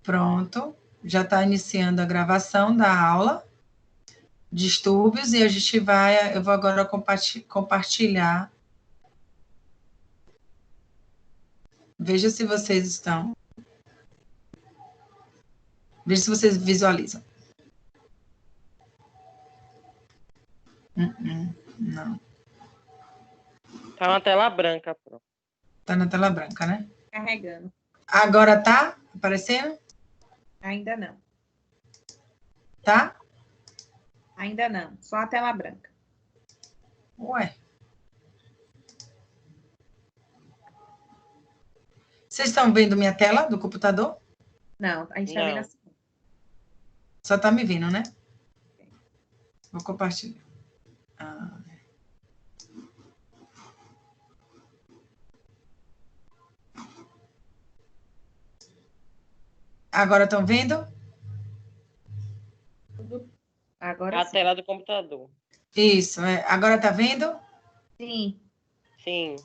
Pronto. Já está iniciando a gravação da aula. Distúrbios, e a gente vai... Eu vou agora compartilhar. Veja se vocês estão. Veja se vocês visualizam. Não. Tá na tela branca, pronto. Tá na tela branca, né? Carregando. Agora tá aparecendo? Ainda não. Tá? Ainda não. Só a tela branca. Ué. Vocês estão vendo minha tela do computador? Não, a gente tá vendo assim. Só tá me vendo, né? Vou compartilhar. Agora estão vendo? Agora A sim. tela do computador. Isso. Agora tá vendo? Sim. Sim.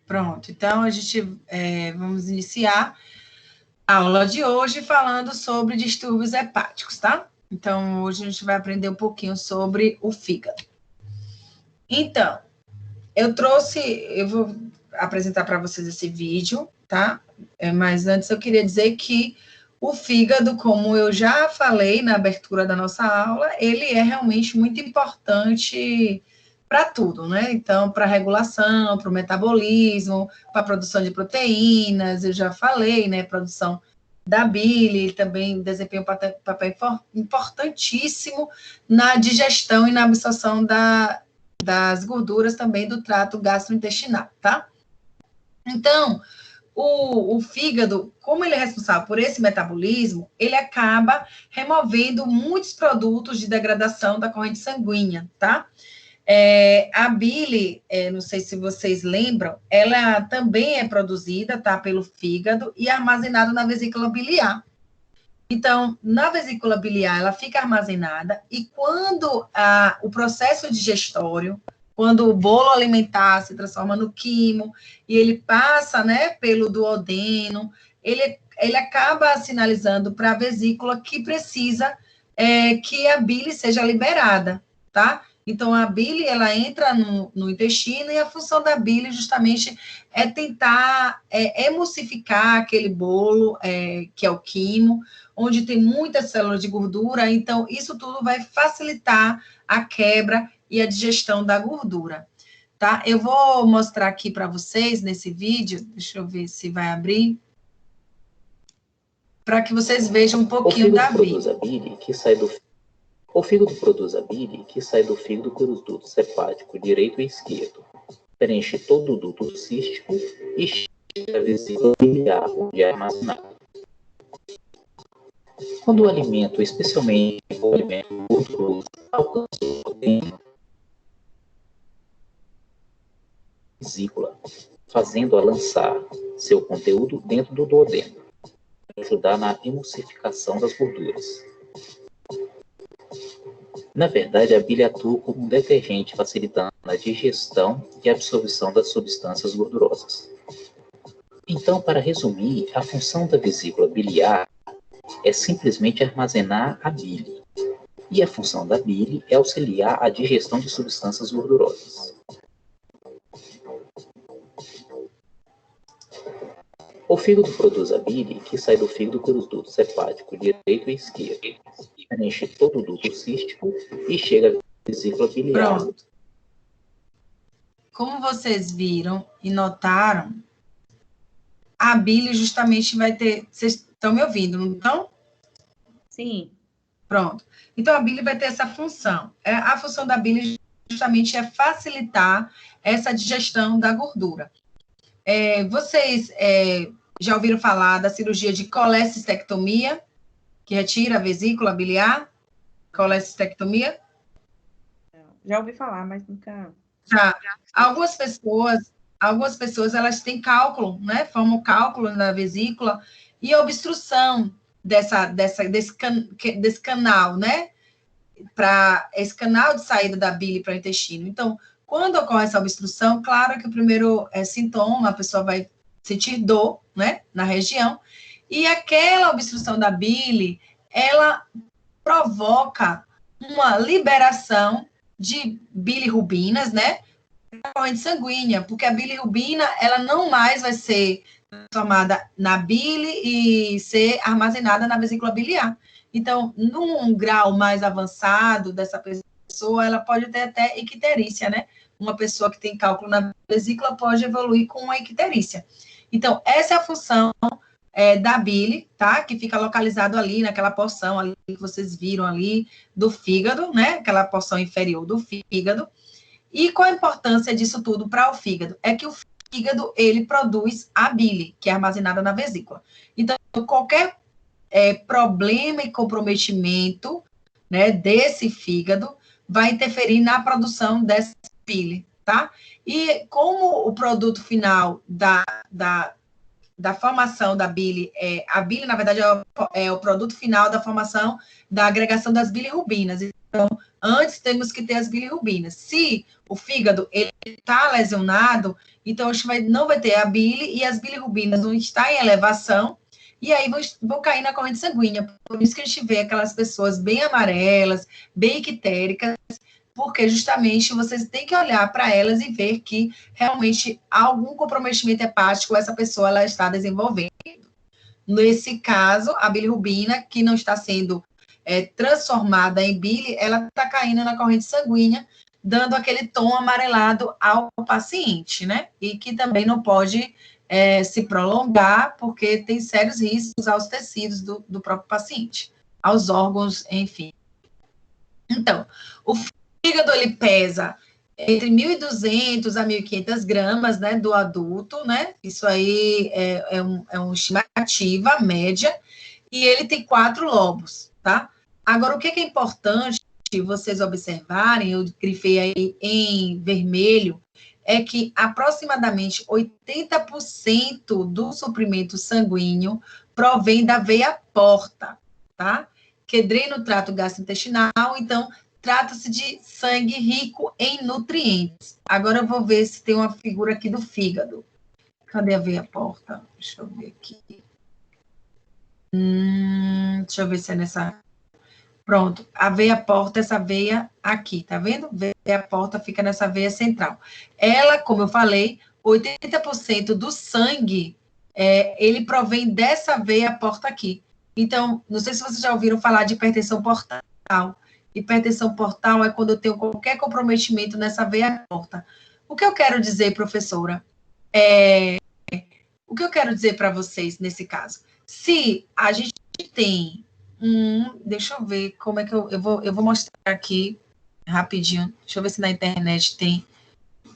Pronto. Então, a gente vamos iniciar a aula de hoje falando sobre distúrbios hepáticos, tá? Então, hoje a gente vai aprender um pouquinho sobre o fígado. Então, eu vou apresentar para vocês esse vídeo, tá? Mas antes eu queria dizer que o fígado, como eu já falei na abertura da nossa aula, ele é realmente muito importante para tudo, né? Então, para a regulação, para o metabolismo, para a produção de proteínas, eu já falei, né? Produção da bile, ele também desempenha um papel importantíssimo na digestão e na absorção das gorduras também do trato gastrointestinal, tá? Então, o fígado, como ele é responsável por esse metabolismo, ele acaba removendo muitos produtos de degradação da corrente sanguínea, tá? A bile, não sei se vocês lembram, ela também é produzida, tá, pelo fígado e armazenada na vesícula biliar. Então, na vesícula biliar, ela fica armazenada e quando o processo digestório, quando o bolo alimentar se transforma no quimo e ele passa, né, pelo duodeno, ele acaba sinalizando para a vesícula que precisa que a bile seja liberada, tá? Então, a bile, ela entra no intestino e a função da bile justamente é tentar emulsificar aquele bolo, que é o quimo, onde tem muitas células de gordura, então isso tudo vai facilitar a quebra e a digestão da gordura, tá? Eu vou mostrar aqui para vocês nesse vídeo, deixa eu ver se vai abrir, para que vocês vejam um pouquinho da bile. O fígado produz a bile que sai do fígado pelos dutos hepático direito e esquerdo, preenche todo o duto cístico e chega à vesícula biliar, onde é armazenado. Quando o alimento, especialmente o alimento gorduroso, alcança o duodeno, vesícula, fazendo-a lançar seu conteúdo dentro do duodeno, para ajudar na emulsificação das gorduras. Na verdade, a bile atua como um detergente, facilitando a digestão e a absorção das substâncias gordurosas. Então, para resumir, a função da vesícula biliar é simplesmente armazenar a bile, e a função da bile é auxiliar a digestão de substâncias gordurosas. O fígado produz a bile que sai do fígado pelos dutos hepático direito e esquerdo, preenche todo o duto cístico e chega à vesícula biliar. Pronto. Como vocês viram e notaram, a bile justamente vai ter... Vocês estão me ouvindo, não estão? Sim. Pronto. Então, a bile vai ter essa função. A função da bile justamente é facilitar essa digestão da gordura. Vocês já ouviram falar da cirurgia de colecistectomia, que retira a vesícula biliar? Colecistectomia? Já ouvi falar, mas nunca... Já. Algumas pessoas, elas têm cálculo, né? Formam cálculo na vesícula e obstrução desse canal, né? Para esse canal de saída da bile para o intestino. Então, quando ocorre essa obstrução, claro que o primeiro sintoma, a pessoa vai sentir dor, né, na região, e aquela obstrução da bile, ela provoca uma liberação de bilirrubinas, né, na corrente sanguínea, porque a bilirrubina, ela não mais vai ser transformada na bile e ser armazenada na vesícula biliar. Então, num grau mais avançado dessa pessoa, ela pode ter até icterícia, né? Uma pessoa que tem cálculo na vesícula pode evoluir com uma icterícia. Então, essa é a função da bile, tá? Que fica localizado ali naquela porção ali que vocês viram ali do fígado, né? Aquela porção inferior do fígado. E qual a importância disso tudo para o fígado? É que o fígado, ele produz a bile, que é armazenada na vesícula. Então, qualquer problema e comprometimento, né, desse fígado vai interferir na produção dessa bile, tá? E como o produto final da formação da bile, a bile, na verdade, é o produto final da formação da agregação das bilirrubinas. Então, antes temos que ter as bilirrubinas. Se o fígado está lesionado, então a gente não vai ter a bile e as bilirrubinas não estão em elevação, e aí vão cair na corrente sanguínea. Por isso que a gente vê aquelas pessoas bem amarelas, bem ictéricas, porque justamente vocês têm que olhar para elas e ver que realmente algum comprometimento hepático essa pessoa ela está desenvolvendo. Nesse caso, a bilirrubina, que não está sendo transformada em bile, ela está caindo na corrente sanguínea, dando aquele tom amarelado ao paciente, né? E que também não pode se prolongar, porque tem sérios riscos aos tecidos do próprio paciente, aos órgãos, enfim. Então, o fígado, ele pesa entre 1.200 a 1.500 gramas, né, do adulto, né? Isso aí é uma estimativa média, e ele tem 4 lobos, tá? Agora, o que é importante vocês observarem, eu grifei aí em vermelho, é que aproximadamente 80% do suprimento sanguíneo provém da veia porta, tá? Que drena o trato gastrointestinal, então trata-se de sangue rico em nutrientes. Agora eu vou ver se tem uma figura aqui do fígado. Cadê a veia porta? Deixa eu ver aqui. Deixa eu ver se é nessa... Pronto, a veia porta, essa veia aqui, tá vendo? Veia porta fica nessa veia central. Ela, como eu falei, 80% do sangue, ele provém dessa veia porta aqui. Então, não sei se vocês já ouviram falar de hipertensão portal. Hipertensão portal é quando eu tenho qualquer comprometimento nessa veia porta. O que eu quero dizer, professora? O que eu quero dizer para vocês nesse caso? Se a gente tem deixa eu ver como é que eu vou mostrar aqui rapidinho. Deixa eu ver se na internet tem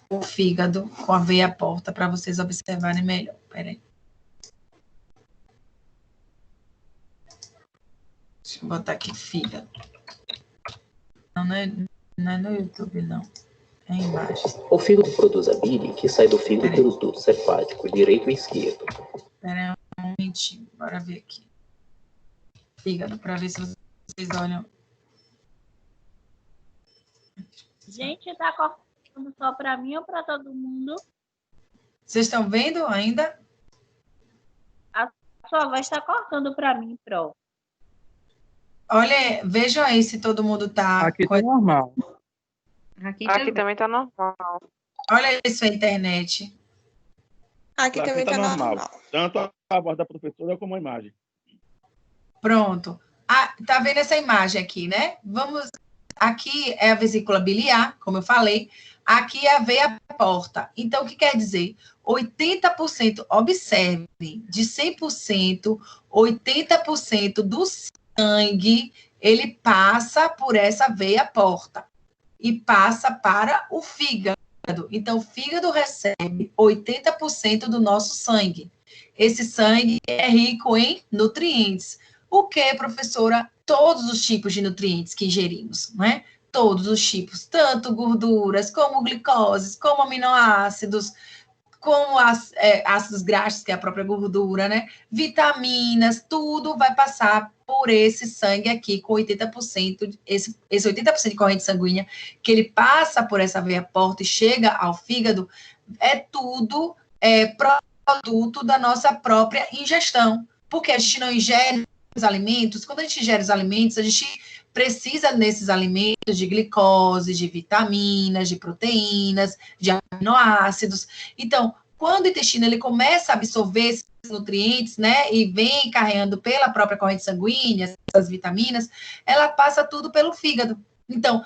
o fígado com a veia porta para vocês observarem melhor. Peraí. Deixa eu botar aqui fígado. Não é no YouTube, não. É embaixo. O fígado produz a bile que sai do fígado pelos dutos cefálicos, direito e esquerdo. Peraí um momentinho. Bora ver aqui. Fígado, para ver se vocês olham. Gente, tá cortando só para mim ou para todo mundo? Vocês estão vendo ainda? A sua voz está cortando para mim, Pro. Olha, vejam aí se todo mundo tá... Aqui tá normal. Aqui também tá normal. Olha isso na internet. Aqui também tá normal. Tanto a voz da professora como a imagem. Pronto. Tá vendo essa imagem aqui, né? Vamos... Aqui é a vesícula biliar, como eu falei. Aqui é a veia porta. Então, o que quer dizer? 80%, observe, de 100%, 80% do sangue, ele passa por essa veia porta e passa para o fígado. Então, o fígado recebe 80% do nosso sangue. Esse sangue é rico em nutrientes. O que, professora? Todos os tipos de nutrientes que ingerimos, né? Todos os tipos, tanto gorduras, como glicoses, como aminoácidos, como ácidos graxos, que é a própria gordura, né? Vitaminas, tudo vai passar por esse sangue aqui, com 80%, esse 80% de corrente sanguínea, que ele passa por essa veia porta e chega ao fígado, é tudo produto da nossa própria ingestão, porque a gente não ingere os alimentos. Quando a gente ingere os alimentos, a gente precisa nesses alimentos de glicose, de vitaminas, de proteínas, de aminoácidos. Então, quando o intestino ele começa a absorver esses nutrientes, né, e vem carregando pela própria corrente sanguínea, essas vitaminas, ela passa tudo pelo fígado. Então,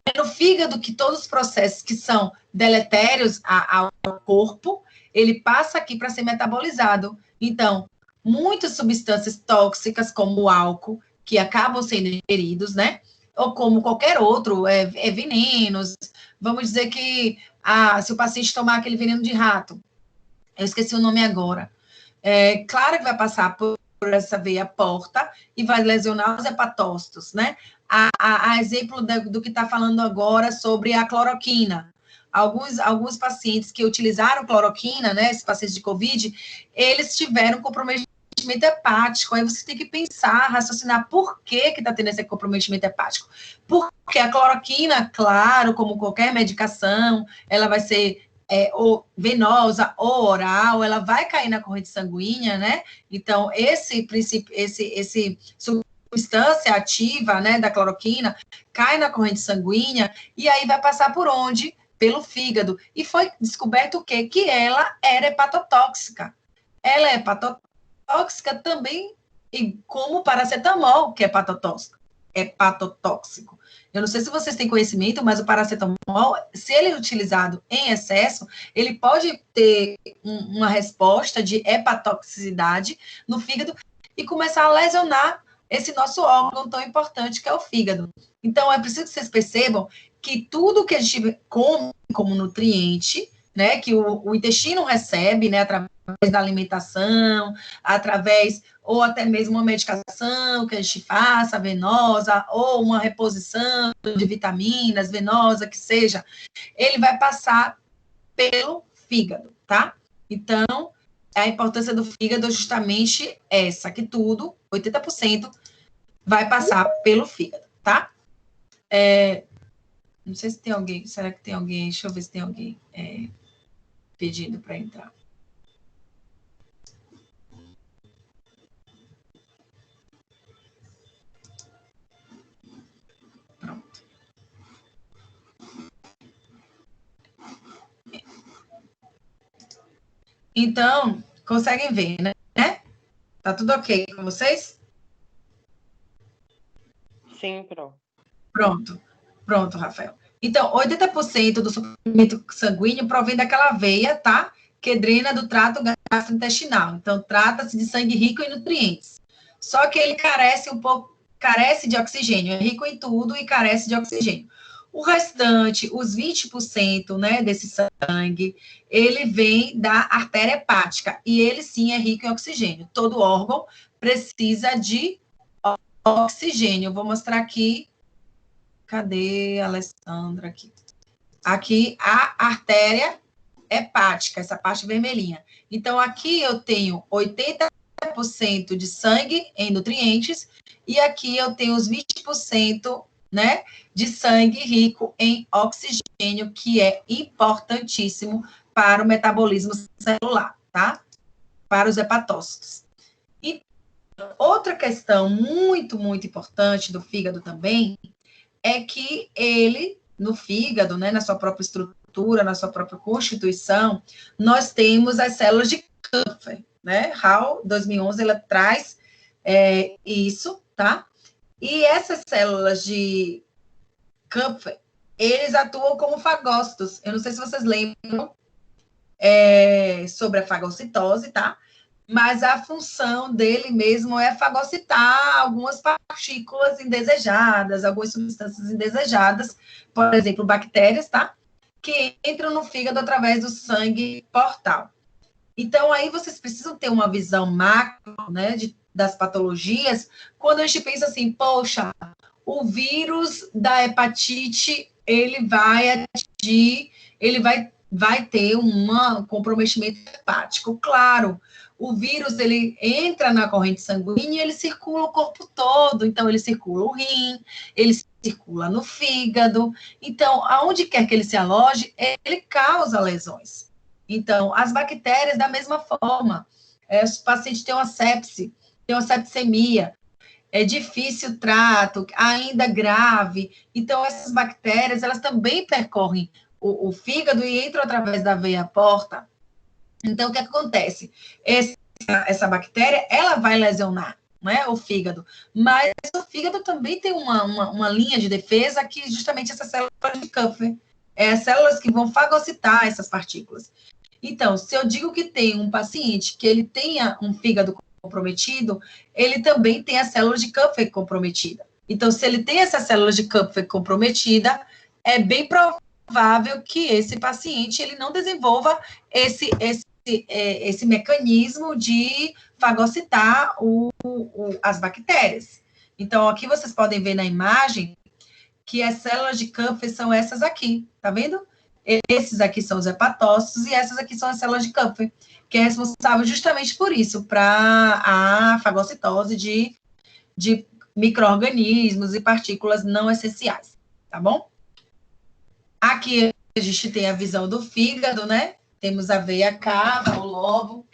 é no fígado que todos os processos que são deletérios ao corpo, ele passa aqui para ser metabolizado. Então, muitas substâncias tóxicas, como o álcool, que acabam sendo ingeridos, né? Ou como qualquer outro, venenos. Vamos dizer que, se o paciente tomar aquele veneno de rato, eu esqueci o nome agora, claro que vai passar por essa veia porta e vai lesionar os hepatócitos, né? A exemplo do que está falando agora sobre a cloroquina. Alguns pacientes que utilizaram cloroquina, né, esses pacientes de COVID, eles tiveram comprometimento hepático. Aí você tem que pensar, raciocinar por que está tendo esse comprometimento hepático. Porque a cloroquina, claro, como qualquer medicação, ela vai ser ou venosa ou oral, ela vai cair na corrente sanguínea, né? Então, esse princípio, esse substância ativa, né, da cloroquina, cai na corrente sanguínea e aí vai passar por onde? Pelo fígado. E foi descoberto o quê? Que ela era hepatotóxica. Ela é hepatotóxica também, como o paracetamol, que é hepatotóxico. Eu não sei se vocês têm conhecimento, mas o paracetamol, se ele é utilizado em excesso, ele pode ter uma resposta de hepatotoxicidade no fígado e começar a lesionar esse nosso órgão tão importante que é o fígado. Então, é preciso que vocês percebam que tudo que a gente come como nutriente, né, que o intestino recebe, né, através da alimentação, através, ou até mesmo uma medicação que a gente faça, venosa, ou uma reposição de vitaminas, venosa, que seja, ele vai passar pelo fígado, tá? Então, a importância do fígado é justamente essa, que tudo, 80%, vai passar pelo fígado, tá? Não sei se tem alguém, será que tem alguém, deixa eu ver se tem alguém pedindo para entrar. Pronto. Então, conseguem ver, né? Tá tudo ok com vocês? Sim, pronto. Pronto, Rafael. Então, 80% do suprimento sanguíneo provém daquela veia, tá? Que drena do trato gastrointestinal. Então, trata-se de sangue rico em nutrientes. Só que ele carece de oxigênio. É rico em tudo e carece de oxigênio. O restante, os 20%, né, desse sangue, ele vem da artéria hepática. E ele, sim, é rico em oxigênio. Todo órgão precisa de oxigênio. Eu vou mostrar aqui. Cadê a Alessandra aqui? Aqui, a artéria hepática, essa parte vermelhinha. Então, aqui eu tenho 80% de sangue em nutrientes, e aqui eu tenho os 20%, né, de sangue rico em oxigênio, que é importantíssimo para o metabolismo celular, tá? Para os hepatócitos. E outra questão muito, muito importante do fígado também, é que ele, no fígado, né, na sua própria estrutura, na sua própria constituição, nós temos as células de Kupffer, né? Hall, 2011, ela traz isso, tá? E essas células de Kupffer, eles atuam como fagócitos. Eu não sei se vocês lembram sobre a fagocitose, tá? Mas a função dele mesmo é fagocitar algumas partículas indesejadas, algumas substâncias indesejadas, por exemplo, bactérias, tá? Que entram no fígado através do sangue portal. Então, aí vocês precisam ter uma visão macro, né, das patologias, quando a gente pensa assim, poxa, o vírus da hepatite, ele vai atingir, ele vai ter um comprometimento hepático, claro. O vírus, ele entra na corrente sanguínea e ele circula o corpo todo. Então, ele circula o rim, ele circula no fígado. Então, aonde quer que ele se aloje, ele causa lesões. Então, as bactérias, da mesma forma, os pacientes têm uma sepse, têm uma septicemia, é difícil o trato, ainda grave. Então, essas bactérias, elas também percorrem o fígado e entram através da veia porta. Então, o que acontece? Essa bactéria, ela vai lesionar, né, o fígado, mas o fígado também tem uma linha de defesa que justamente essas células de Kupffer, as células que vão fagocitar essas partículas. Então, se eu digo que tem um paciente que ele tenha um fígado comprometido, ele também tem as células de Kupffer comprometida. Então, se ele tem essas células de Kupffer comprometida, é bem provável que esse paciente ele não desenvolva esse mecanismo de fagocitar as bactérias. Então, aqui vocês podem ver na imagem que as células de Kupffer são essas aqui, tá vendo? Esses aqui são os hepatócitos e essas aqui são as células de Kupffer, que é responsável justamente por isso, para a fagocitose de micro-organismos e partículas não essenciais, tá bom? Aqui a gente tem a visão do fígado, né? Temos a veia cava, o lobo.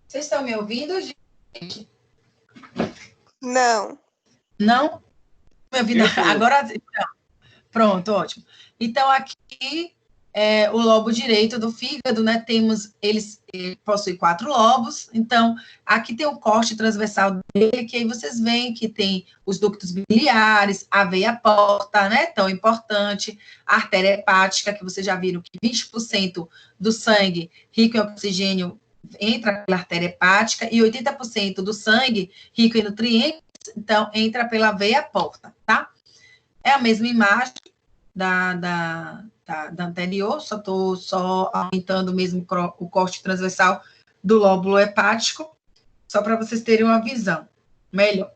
Vocês estão me ouvindo, gente? Não. Não? Me ouvindo? Agora, pronto, ótimo. Então, aqui o lobo direito do fígado, né? Ele possui 4 lobos. Então, aqui tem o corte transversal dele, que aí vocês veem que tem os ductos biliares, a veia porta, né? Tão importante, a artéria hepática, que vocês já viram que 20% do sangue rico em oxigênio entra pela artéria hepática e 80% do sangue rico em nutrientes, então, entra pela veia porta, tá? É a mesma imagem da anterior, só estou aumentando mesmo o corte transversal do lóbulo hepático, só para vocês terem uma visão melhor.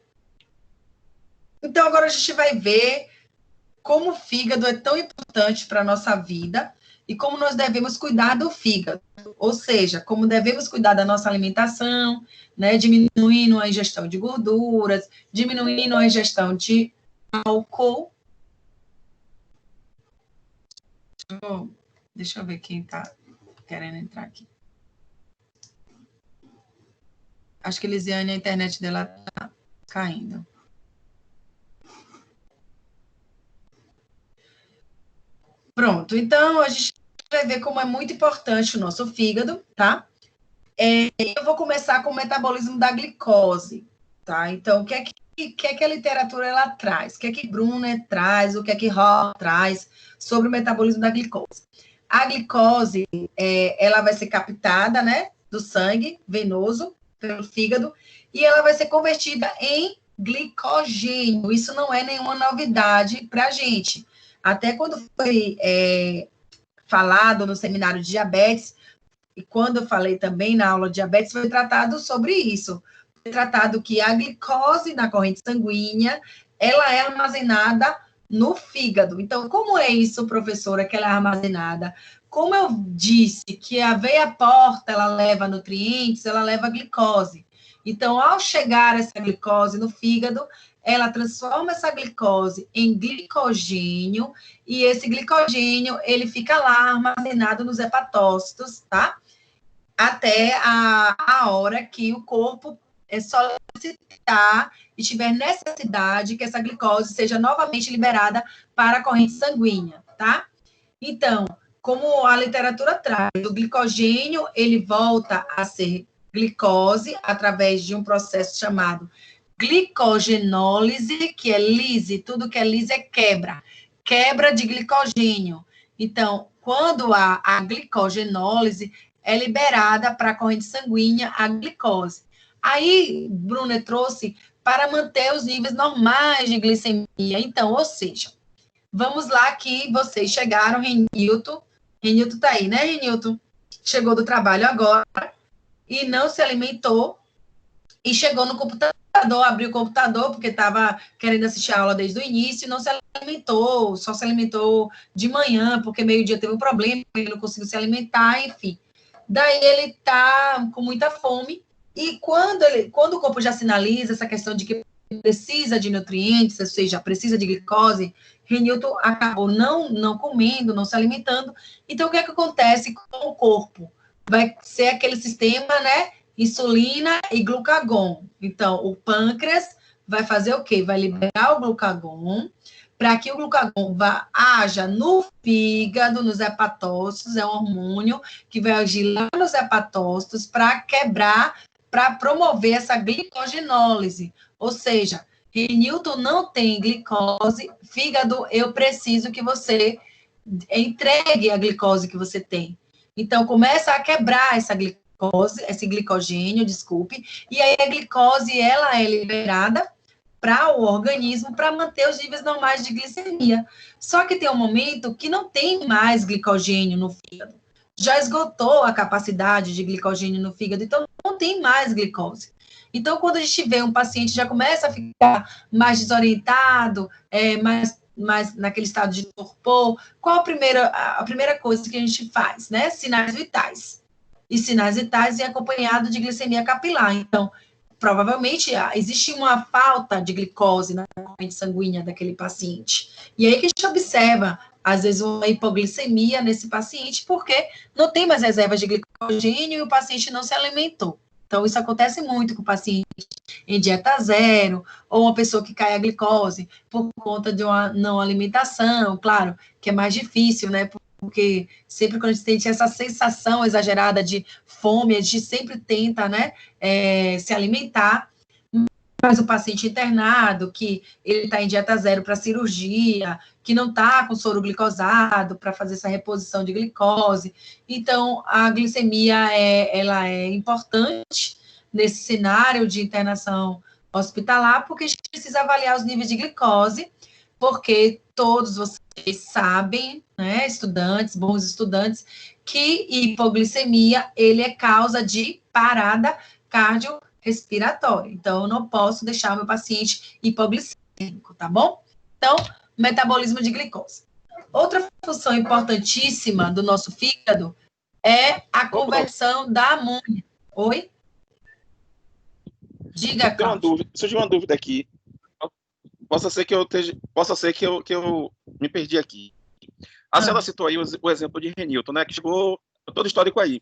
Então, agora a gente vai ver como o fígado é tão importante para a nossa vida e como nós devemos cuidar do fígado, ou seja, como devemos cuidar da nossa alimentação, né, diminuindo a ingestão de gorduras, diminuindo a ingestão de álcool. Deixa eu ver quem está querendo entrar aqui. Acho que Lisiane, a internet dela está caindo. Pronto, então a gente vai ver como é muito importante o nosso fígado, tá? Eu vou começar com o metabolismo da glicose, tá? Então, o que é que a literatura ela traz? O que é que Brunner traz? O que é que Hall traz sobre o metabolismo da glicose? A glicose, ela vai ser captada, né, do sangue venoso pelo fígado e ela vai ser convertida em glicogênio. Isso não é nenhuma novidade para a gente. Até quando foi falado no seminário de diabetes, e quando eu falei também na aula de diabetes, foi tratado sobre isso. Foi tratado que a glicose na corrente sanguínea, ela é armazenada no fígado. Então, como é isso, professora, que ela é armazenada? Como eu disse que a veia porta, ela leva nutrientes, ela leva glicose. Então, ao chegar essa glicose no fígado, ela transforma essa glicose em glicogênio, e esse glicogênio, ele fica lá armazenado nos hepatócitos, tá? Até a hora que o corpo solicitar e tiver necessidade que essa glicose seja novamente liberada para a corrente sanguínea, tá? Então, como a literatura traz, o glicogênio, ele volta a ser glicose através de um processo chamado glicogenólise, que é lise, tudo que é lise é quebra de glicogênio. Então, quando a glicogenólise é liberada para a corrente sanguínea a glicose. Aí, Brunner trouxe para manter os níveis normais de glicemia. Então, ou seja, vamos lá que vocês chegaram, Renilton. Renilton está aí, né, Renilton? Chegou do trabalho agora e não se alimentou e chegou no computador, abriu o computador porque estava querendo assistir a aula desde o início e não se alimentou, só se alimentou de manhã porque meio-dia teve um problema, ele não conseguiu se alimentar, enfim. daí ele está com muita fome, e quando o corpo já sinaliza essa questão de que precisa de nutrientes, ou seja, precisa de glicose, Renilton acabou não comendo, não se alimentando. Então, o que é que acontece com o corpo? Vai ser aquele sistema, né? Insulina e glucagon. Então, o pâncreas vai fazer o quê? Vai liberar o glucagon, para que o glucagon haja no fígado, nos hepatócitos, é um hormônio que vai agir lá nos hepatócitos para quebrar, para promover essa glicogenólise. Ou seja, Renilton não tem glicose, fígado, eu preciso que você entregue a glicose que você tem. Então, começa a quebrar essa glicose, esse glicogênio, desculpe, e aí a glicose, ela é liberada para o organismo, para manter os níveis normais de glicemia. Só que tem um momento que não tem mais glicogênio no fígado. Já esgotou a capacidade de glicogênio no fígado, então não tem mais glicose. Então, quando a gente vê um paciente já começa a ficar mais desorientado, mais naquele estado de torpor, qual a primeira coisa que a gente faz, né? Sinais vitais. E sinais vitais é acompanhado de glicemia capilar. Então, provavelmente existe uma falta de glicose na corrente sanguínea daquele paciente. E aí que a gente observa, às vezes, uma hipoglicemia nesse paciente, porque não tem mais reserva de glicogênio e o paciente não se alimentou. Então, isso acontece muito com o paciente em dieta zero, ou uma pessoa que cai a glicose por conta de uma não alimentação, claro, que é mais difícil, né? Porque sempre quando a gente tem essa sensação exagerada de fome, a gente sempre tenta, né, se alimentar, mas o paciente internado, que ele está em dieta zero para cirurgia, que não está com soro glicosado para fazer essa reposição de glicose, então a glicemia ela é importante nesse cenário de internação hospitalar, porque a gente precisa avaliar os níveis de glicose, porque todos vocês sabem, né, estudantes, bons estudantes, que hipoglicemia, ele é causa de parada cardiorrespiratória. Então, eu não posso deixar o meu paciente hipoglicêmico, tá bom? Então, metabolismo de glicose. Outra função importantíssima do nosso fígado é a conversão da amônia. Oi? Diga, Cláudio. Surgiu uma dúvida aqui. Possa ser que eu me perdi aqui. A senhora citou aí o exemplo de Renilton, né? Que chegou todo histórico aí.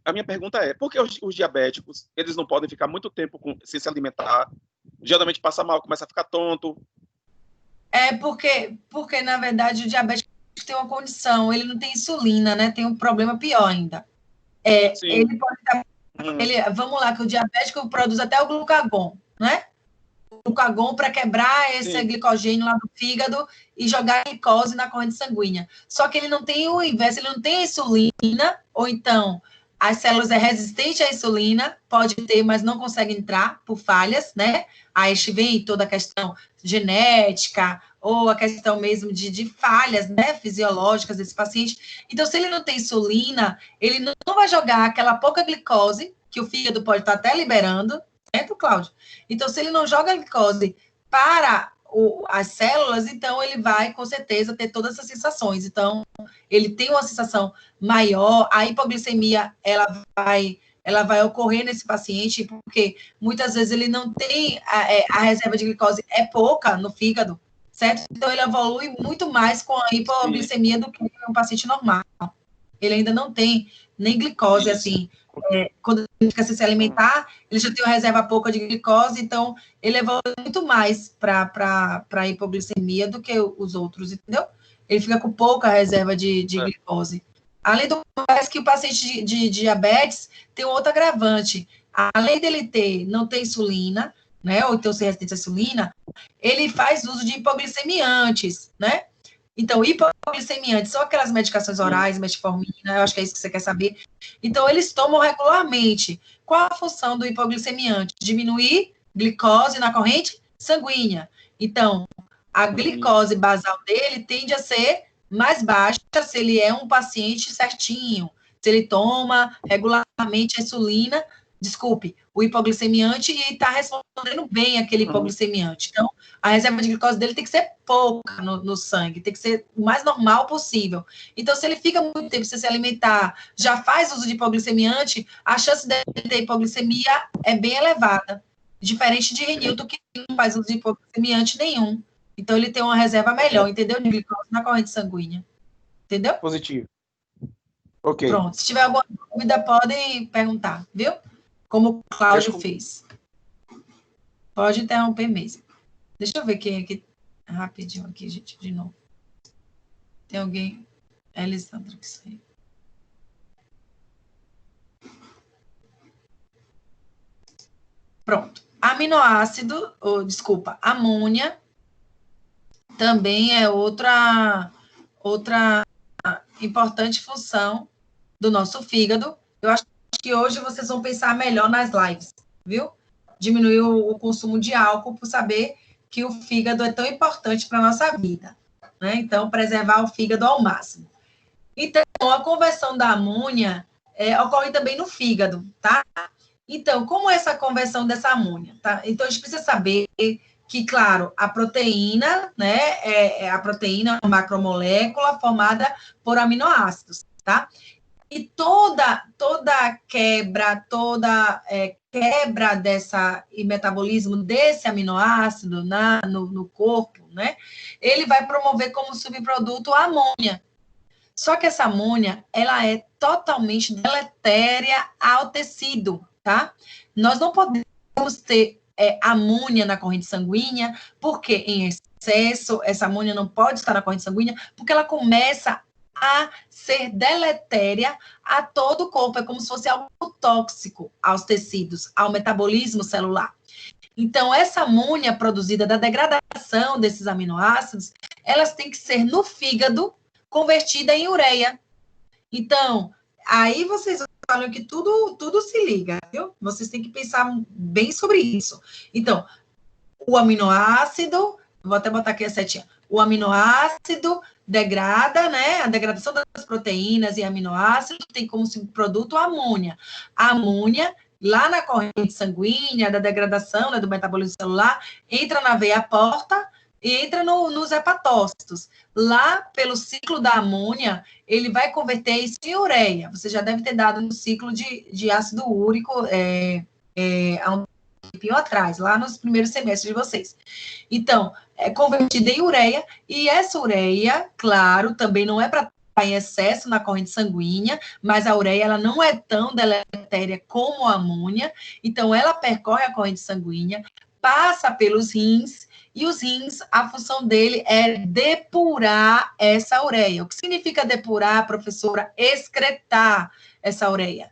A minha pergunta é, por que os diabéticos, eles não podem ficar muito tempo sem se alimentar? Geralmente passa mal, começa a ficar tonto. Porque, na verdade, o diabético tem uma condição, ele não tem insulina, né? Tem um problema pior ainda. Ele pode estar... vamos lá, que o diabético produz até o glucagon, né? O glucagon para quebrar esse glicogênio lá do fígado e jogar a glicose na corrente sanguínea. Só que ele não tem o inverso, ele não tem a insulina, ou então as células resistentes à insulina, pode ter, mas não consegue entrar por falhas, né? Aí vem toda a questão genética, ou a questão mesmo de falhas, né, fisiológicas desse paciente. Então, se ele não tem insulina, ele não vai jogar aquela pouca glicose, que o fígado pode estar até liberando, certo, Cláudio? Então, se ele não joga a glicose para as células, então ele vai, com certeza, ter todas essas sensações. Então, ele tem uma sensação maior, a hipoglicemia, ela vai ocorrer nesse paciente, porque muitas vezes ele não tem, a reserva de glicose é pouca no fígado, certo? Então, ele evolui muito mais com a hipoglicemia do que um paciente normal. Ele ainda não tem nem glicose, assim, quando ele fica sem se alimentar, ele já tem uma reserva pouca de glicose, então ele evolui muito mais para a hipoglicemia do que os outros, entendeu? Ele fica com pouca reserva de glicose. Além do mais que o paciente de diabetes tem um outro agravante. Além dele não ter insulina, né, ou ter o ser resistente à insulina, ele faz uso de hipoglicemiantes, né? Então, hipoglicemiantes são aquelas medicações orais, metformina, eu acho que é isso que você quer saber. Então, eles tomam regularmente. Qual a função do hipoglicemiante? Diminuir glicose na corrente sanguínea. Então, a glicose basal dele tende a ser mais baixa se ele é um paciente certinho, se ele toma regularmente a insulina desculpe, o hipoglicemiante e está respondendo bem aquele hipoglicemiante. Então, a reserva de glicose dele tem que ser pouca no sangue, tem que ser o mais normal possível. Então, se ele fica muito tempo sem se alimentar, já faz uso de hipoglicemiante, a chance dele ter hipoglicemia é bem elevada. Diferente de Renilton, que não faz uso de hipoglicemiante nenhum. Então, ele tem uma reserva melhor, entendeu? De glicose na corrente sanguínea. Entendeu? Positivo. Ok. Pronto. Se tiver alguma dúvida, podem perguntar, viu? Como o Cláudio fez. Pode interromper mesmo. Deixa eu ver quem é que... Rapidinho aqui, gente, de novo. Tem alguém... Elisandra, que saiu. Pronto. Aminoácido, desculpa, amônia, também é outra importante função do nosso fígado. Eu acho que hoje vocês vão pensar melhor nas lives, viu? Diminuir o consumo de álcool por saber que o fígado é tão importante para a nossa vida, né? Então, preservar o fígado ao máximo. Então, a conversão da amônia ocorre também no fígado, tá? Então, como é essa conversão dessa amônia, tá? Então, a gente precisa saber que, claro, a proteína, né, a proteína é uma macromolécula formada por aminoácidos, tá? E toda quebra, quebra e metabolismo desse aminoácido no corpo, né, ele vai promover como subproduto a amônia. Só que essa amônia, ela é totalmente deletéria ao tecido, tá? Nós não podemos ter amônia na corrente sanguínea, porque em excesso, essa amônia não pode estar na corrente sanguínea, porque ela começa a ser deletéria a todo o corpo, é como se fosse algo tóxico aos tecidos, ao metabolismo celular. Então, essa amônia produzida da degradação desses aminoácidos, elas têm que ser no fígado convertida em ureia. Então, aí vocês falam que tudo se liga, viu? Vocês têm que pensar bem sobre isso. Então, o aminoácido, vou até botar aqui a setinha, o aminoácido degrada, né? A degradação das proteínas e aminoácidos tem como subproduto a amônia. A amônia, lá na corrente sanguínea, da degradação, né, do metabolismo celular, entra na veia porta e entra nos hepatócitos. Lá, pelo ciclo da amônia, ele vai converter isso em ureia. Você já deve ter dado no ciclo de ácido úrico há um tempinho atrás, lá nos primeiros semestres de vocês. Então, é convertida em ureia, e essa ureia, claro, também não é para estar em excesso na corrente sanguínea, mas a ureia, ela não é tão deletéria como a amônia, então ela percorre a corrente sanguínea, passa pelos rins, e os rins, a função dele é depurar essa ureia. O que significa depurar, professora? Excretar essa ureia.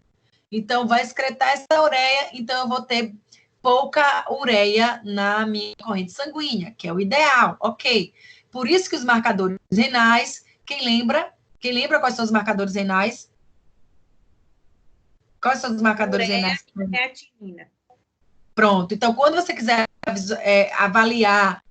Então, vai excretar essa ureia, então eu vou ter pouca ureia na minha corrente sanguínea, que é o ideal, ok. Por isso que os marcadores renais, quem lembra quais são os marcadores renais? Quais são os marcadores renais? Creatinina. Pronto, então quando você quiser avaliar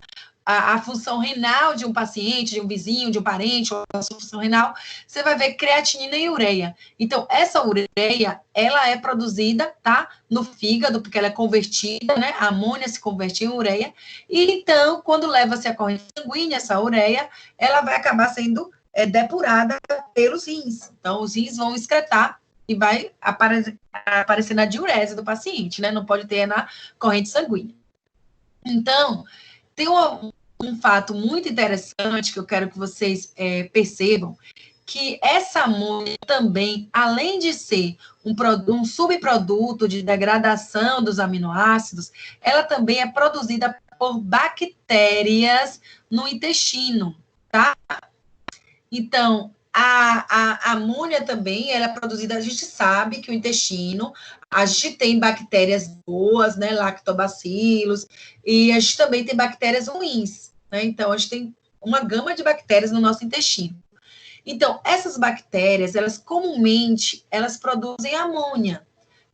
a função renal de um paciente, de um vizinho, de um parente, ou a sua função renal, você vai ver creatinina e ureia. Então, essa ureia, ela é produzida, tá? No fígado, porque ela é convertida, né? A amônia se converte em ureia. E, então, quando leva-se a corrente sanguínea, essa ureia, ela vai acabar sendo depurada pelos rins. Então, os rins vão excretar e vai aparecer na diurese do paciente, né? Não pode ter na corrente sanguínea. Então, tem um fato muito interessante que eu quero que vocês percebam, que essa amônia também, além de ser um subproduto de degradação dos aminoácidos, ela também é produzida por bactérias no intestino, tá? Então, a amônia também, ela é produzida, a gente sabe que o intestino, a gente tem bactérias boas, né, lactobacilos, e a gente também tem bactérias ruins, né, então a gente tem uma gama de bactérias no nosso intestino. Então, essas bactérias, elas comumente, elas produzem amônia,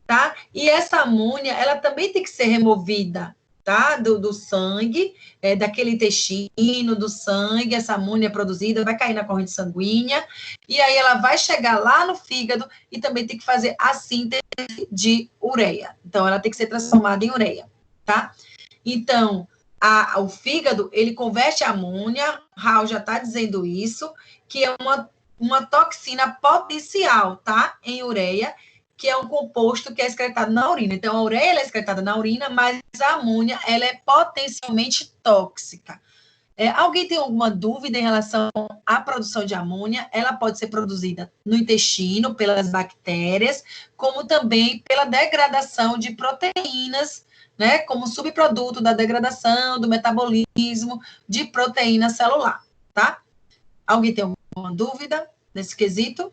tá? E essa amônia, ela também tem que ser removida tá? Do sangue, daquele intestino, do sangue, essa amônia produzida vai cair na corrente sanguínea, e aí ela vai chegar lá no fígado e também tem que fazer a síntese de ureia. Então, ela tem que ser transformada em ureia, tá? Então, o fígado, ele converte a amônia, Raul já está dizendo isso, que é uma toxina potencial, tá? Em ureia, que é um composto que é excretado na urina. Então, a ureia é excretada na urina, mas a amônia, ela é potencialmente tóxica. Alguém tem alguma dúvida em relação à produção de amônia? Ela pode ser produzida no intestino, pelas bactérias, como também pela degradação de proteínas, né, como subproduto da degradação, do metabolismo de proteína celular, tá? Alguém tem alguma dúvida nesse quesito?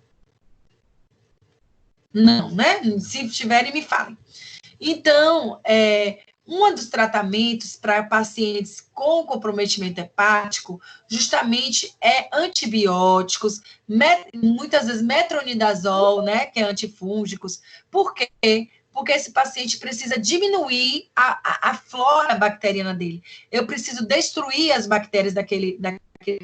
Não, né? Se tiverem, me falem. Então, um dos tratamentos para pacientes com comprometimento hepático, justamente antibióticos, muitas vezes metronidazol, né, que é antifúngicos. Por quê? Porque esse paciente precisa diminuir a flora bacteriana dele. Eu preciso destruir as bactérias daquele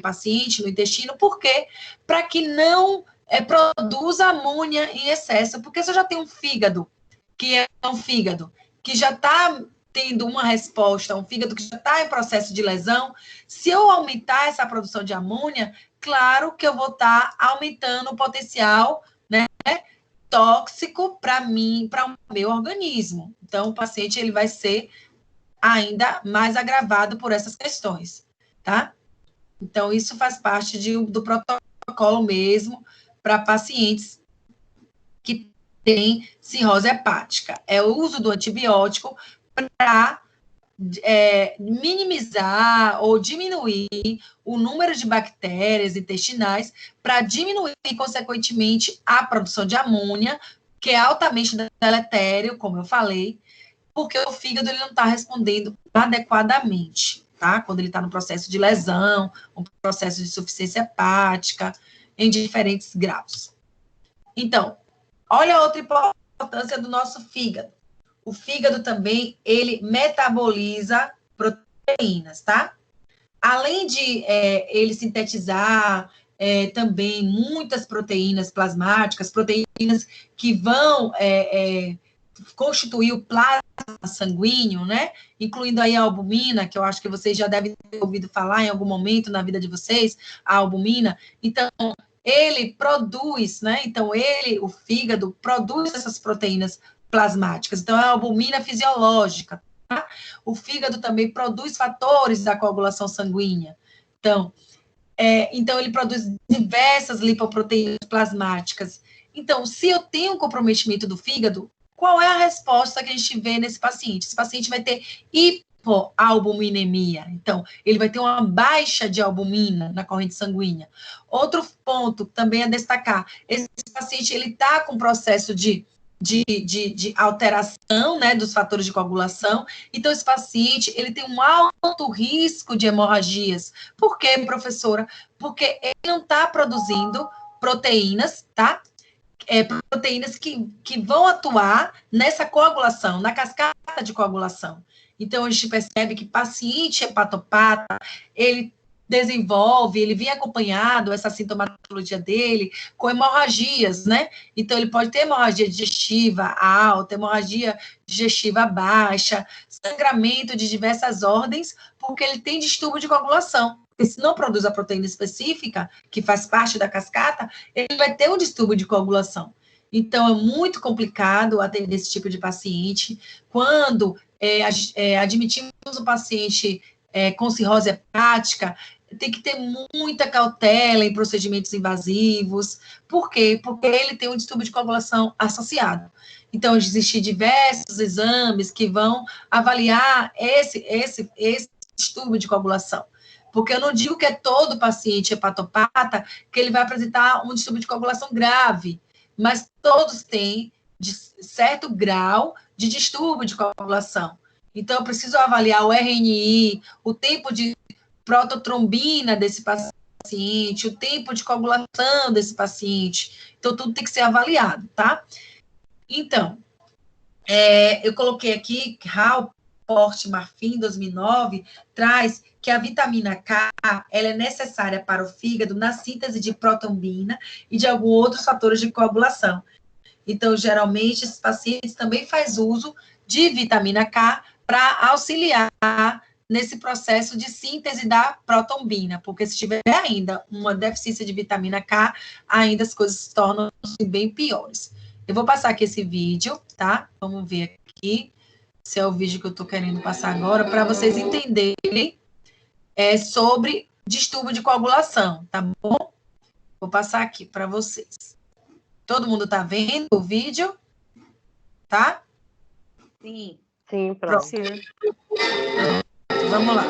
paciente no intestino. Por quê? Para que não produza amônia em excesso. Porque se eu já tenho um fígado, que é um fígado que já está tendo uma resposta, um fígado que já está em processo de lesão, se eu aumentar essa produção de amônia, claro que eu vou estar aumentando o potencial, né, tóxico para mim, para o meu organismo. Então, o paciente ele vai ser ainda mais agravado por essas questões, tá? Então, isso faz parte do protocolo mesmo para pacientes que têm cirrose hepática. É o uso do antibiótico para minimizar ou diminuir o número de bactérias intestinais, para diminuir, consequentemente, a produção de amônia, que é altamente deletério, como eu falei, porque o fígado ele não está respondendo adequadamente, tá? Quando ele está no processo de lesão, um processo de insuficiência hepática, em diferentes graus. Então, olha a outra importância do nosso fígado. O fígado também, ele metaboliza proteínas, tá? Além de ele sintetizar também muitas proteínas plasmáticas, proteínas que vão constituir o plasma sanguíneo, né? Incluindo aí a albumina, que eu acho que vocês já devem ter ouvido falar em algum momento na vida de vocês, a albumina. Então, ele produz, né? Então, o fígado, produz essas proteínas plasmáticas. Então, é a albumina fisiológica, tá? O fígado também produz fatores da coagulação sanguínea. Então, ele produz diversas lipoproteínas plasmáticas. Então, se eu tenho um comprometimento do fígado, qual é a resposta que a gente vê nesse paciente? Esse paciente vai ter hipoalbuminemia. Então, ele vai ter uma baixa de albumina na corrente sanguínea. Outro ponto também a destacar, esse paciente, ele está com processo de alteração, né, dos fatores de coagulação. Então, esse paciente, ele tem um alto risco de hemorragias. Por quê, professora? Porque ele não está produzindo proteínas, tá? Proteínas que vão atuar nessa coagulação, na cascata de coagulação. Então, a gente percebe que paciente hepatopata, ele vem acompanhado, essa sintomatologia dele, com hemorragias, né? Então, ele pode ter hemorragia digestiva alta, hemorragia digestiva baixa, sangramento de diversas ordens, porque ele tem distúrbio de coagulação. Porque se não produz a proteína específica, que faz parte da cascata, ele vai ter um distúrbio de coagulação. Então, é muito complicado atender esse tipo de paciente. Quando admitimos o paciente com cirrose hepática, tem que ter muita cautela em procedimentos invasivos. Por quê? Porque ele tem um distúrbio de coagulação associado. Então, existem diversos exames que vão avaliar esse distúrbio de coagulação. Porque eu não digo que é todo paciente hepatopata que ele vai apresentar um distúrbio de coagulação grave, mas todos têm de certo grau de distúrbio de coagulação. Então, eu preciso avaliar o RNI, o tempo de prototrombina desse paciente, o tempo de coagulação desse paciente. Então, tudo tem que ser avaliado, tá? Então, eu coloquei aqui, Raul Porte Marfim, 2009, traz que a vitamina K ela é necessária para o fígado na síntese de protombina e de alguns outros fatores de coagulação. Então, geralmente, esses pacientes também fazem uso de vitamina K para auxiliar nesse processo de síntese da protombina, porque se tiver ainda uma deficiência de vitamina K, ainda as coisas se tornam bem piores. Eu vou passar aqui esse vídeo, tá? Vamos ver aqui se é o vídeo que eu estou querendo passar agora, para vocês entenderem sobre distúrbio de coagulação, tá bom? Vou passar aqui para vocês. Todo mundo está vendo o vídeo? Tá? Sim. Sim, pronto. Vamos lá.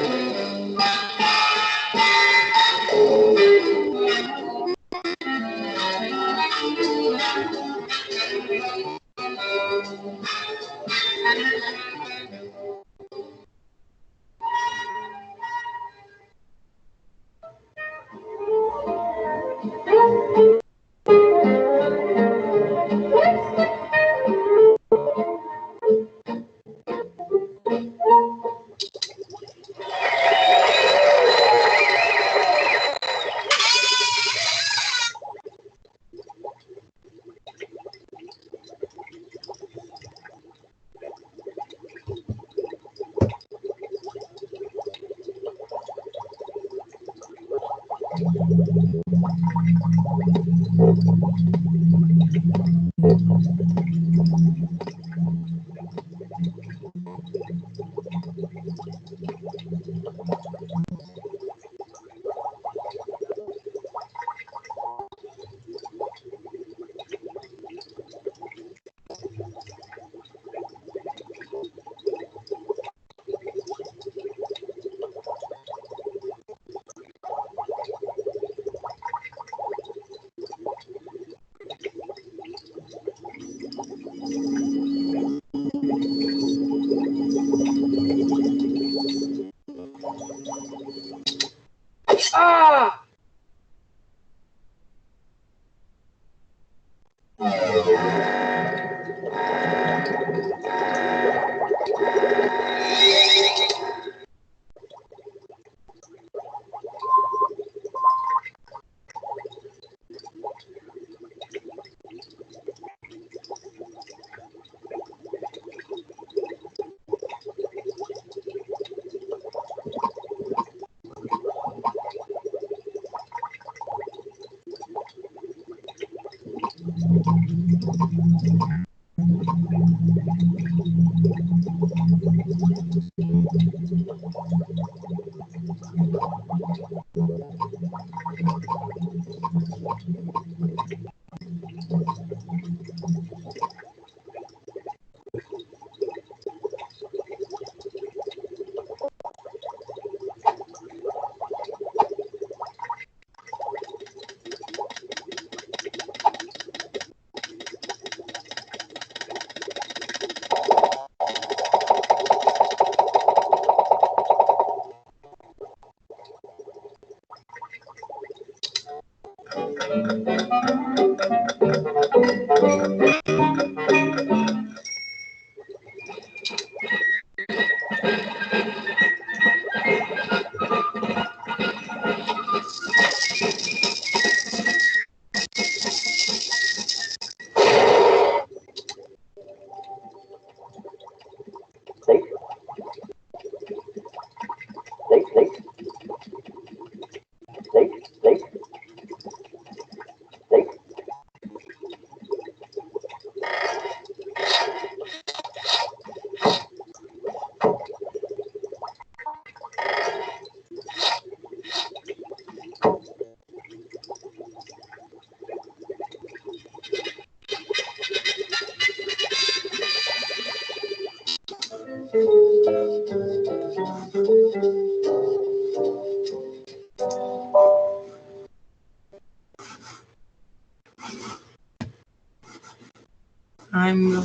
Ai, meu...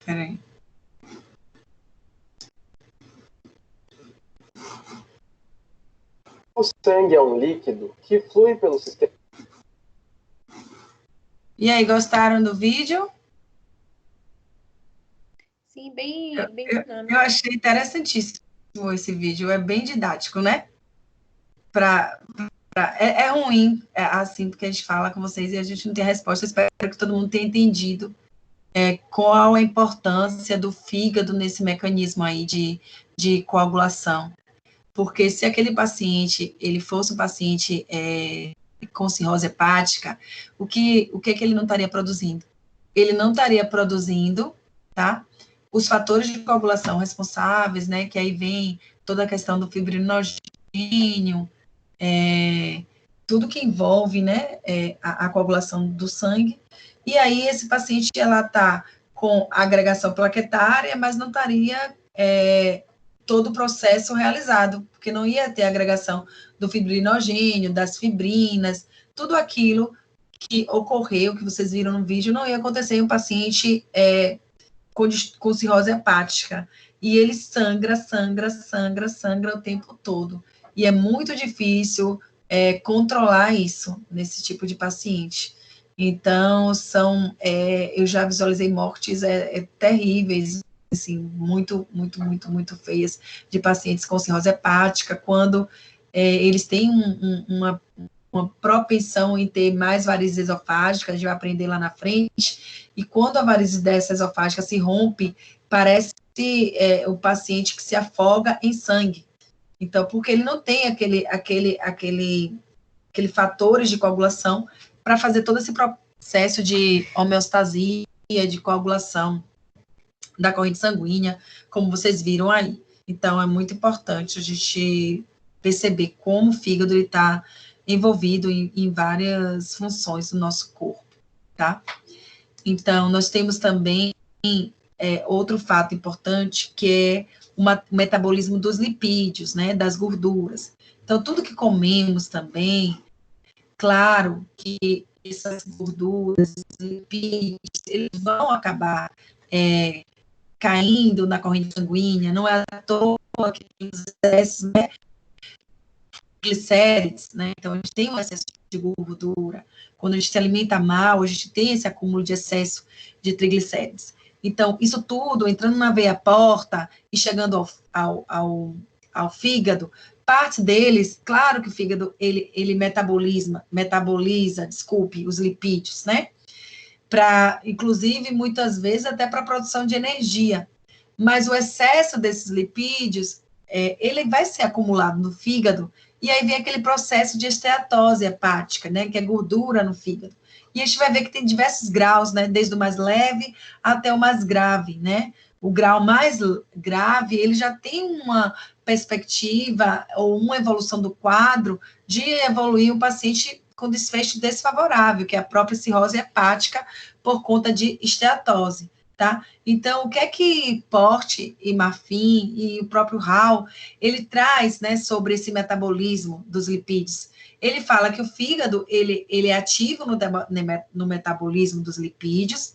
Peraí. O sangue é um líquido que flui pelo sistema. E aí, gostaram do vídeo? assim, bem dinâmico. Eu achei interessantíssimo esse vídeo, é bem didático, né? É ruim, assim, porque a gente fala com vocês e a gente não tem a resposta. Espero que todo mundo tenha entendido qual a importância do fígado nesse mecanismo aí de coagulação. Porque se aquele paciente, ele fosse um paciente com cirrose hepática, o que ele não estaria produzindo? Ele não estaria produzindo, tá? Os fatores de coagulação responsáveis, né? Que aí vem toda a questão do fibrinogênio, tudo que envolve, né, a coagulação do sangue, e aí esse paciente, ela está com agregação plaquetária, mas não estaria todo o processo realizado, porque não ia ter agregação do fibrinogênio, das fibrinas, tudo aquilo que ocorreu, que vocês viram no vídeo, não ia acontecer em um paciente com cirrose hepática, e ele sangra o tempo todo, e é muito difícil controlar isso nesse tipo de paciente. Então, eu já visualizei mortes terríveis, assim, muito feias, de pacientes com cirrose hepática, quando eles têm uma propensão em ter mais varizes esofágicas, a gente vai aprender lá na frente, e quando a varize dessa esofágica se rompe, parece o paciente que se afoga em sangue. Então, porque ele não tem aquele fatores de coagulação para fazer todo esse processo de homeostasia, de coagulação da corrente sanguínea, como vocês viram aí. Então, é muito importante a gente perceber como o fígado está envolvido em várias funções do nosso corpo, tá? Então, nós temos também outro fato importante, que é o metabolismo dos lipídios, né, das gorduras. Então, tudo que comemos também, claro que essas gorduras, lipídios, eles vão acabar caindo na corrente sanguínea, não é à toa que os excessos, né, glicérides, né, então a gente tem um excesso de gordura, quando a gente se alimenta mal, a gente tem esse acúmulo de excesso de triglicérides. Então, isso tudo entrando na veia porta e chegando ao fígado, parte deles, claro que o fígado, ele metaboliza, os lipídios, né? Inclusive, muitas vezes, até para a produção de energia. Mas o excesso desses lipídios, ele vai ser acumulado no fígado, e aí vem aquele processo de esteatose hepática, né? Que é gordura no fígado. E a gente vai ver que tem diversos graus, né? Desde o mais leve até o mais grave, né? O grau mais grave, ele já tem uma perspectiva ou uma evolução do quadro de evoluir um paciente com desfecho desfavorável, que é a própria cirrose hepática por conta de esteatose, tá? Então, o que é que Porte e Marfim e o próprio Hall, ele traz, né, sobre esse metabolismo dos lipídios? Ele fala que o fígado, ele é ativo no metabolismo dos lipídios,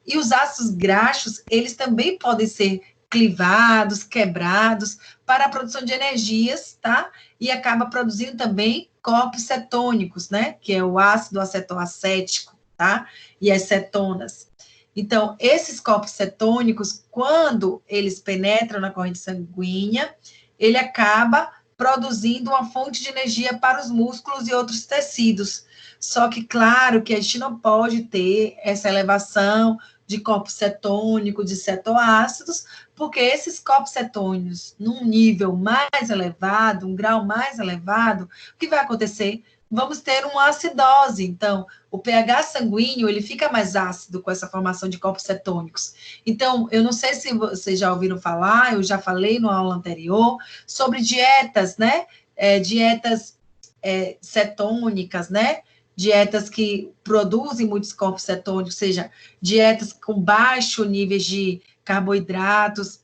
e os ácidos graxos, eles também podem ser clivados, quebrados, para a produção de energias, tá? E acaba produzindo também corpos cetônicos, né? Que é o ácido acetoacético, tá? E as cetonas. Então, esses corpos cetônicos, quando eles penetram na corrente sanguínea, ele acaba produzindo uma fonte de energia para os músculos e outros tecidos. Só que, claro, que a gente não pode ter essa elevação de corpos cetônicos, de cetoácidos, porque esses corpos cetônicos, num nível mais elevado, um grau mais elevado, o que vai acontecer? Vamos ter uma acidose. Então, o pH sanguíneo, ele fica mais ácido com essa formação de corpos cetônicos. Então, eu não sei se vocês já ouviram falar, eu já falei na aula anterior, sobre dietas, né? Dietas cetônicas, né? Dietas que produzem muitos corpos cetônicos, ou seja, dietas com baixo níveis de carboidratos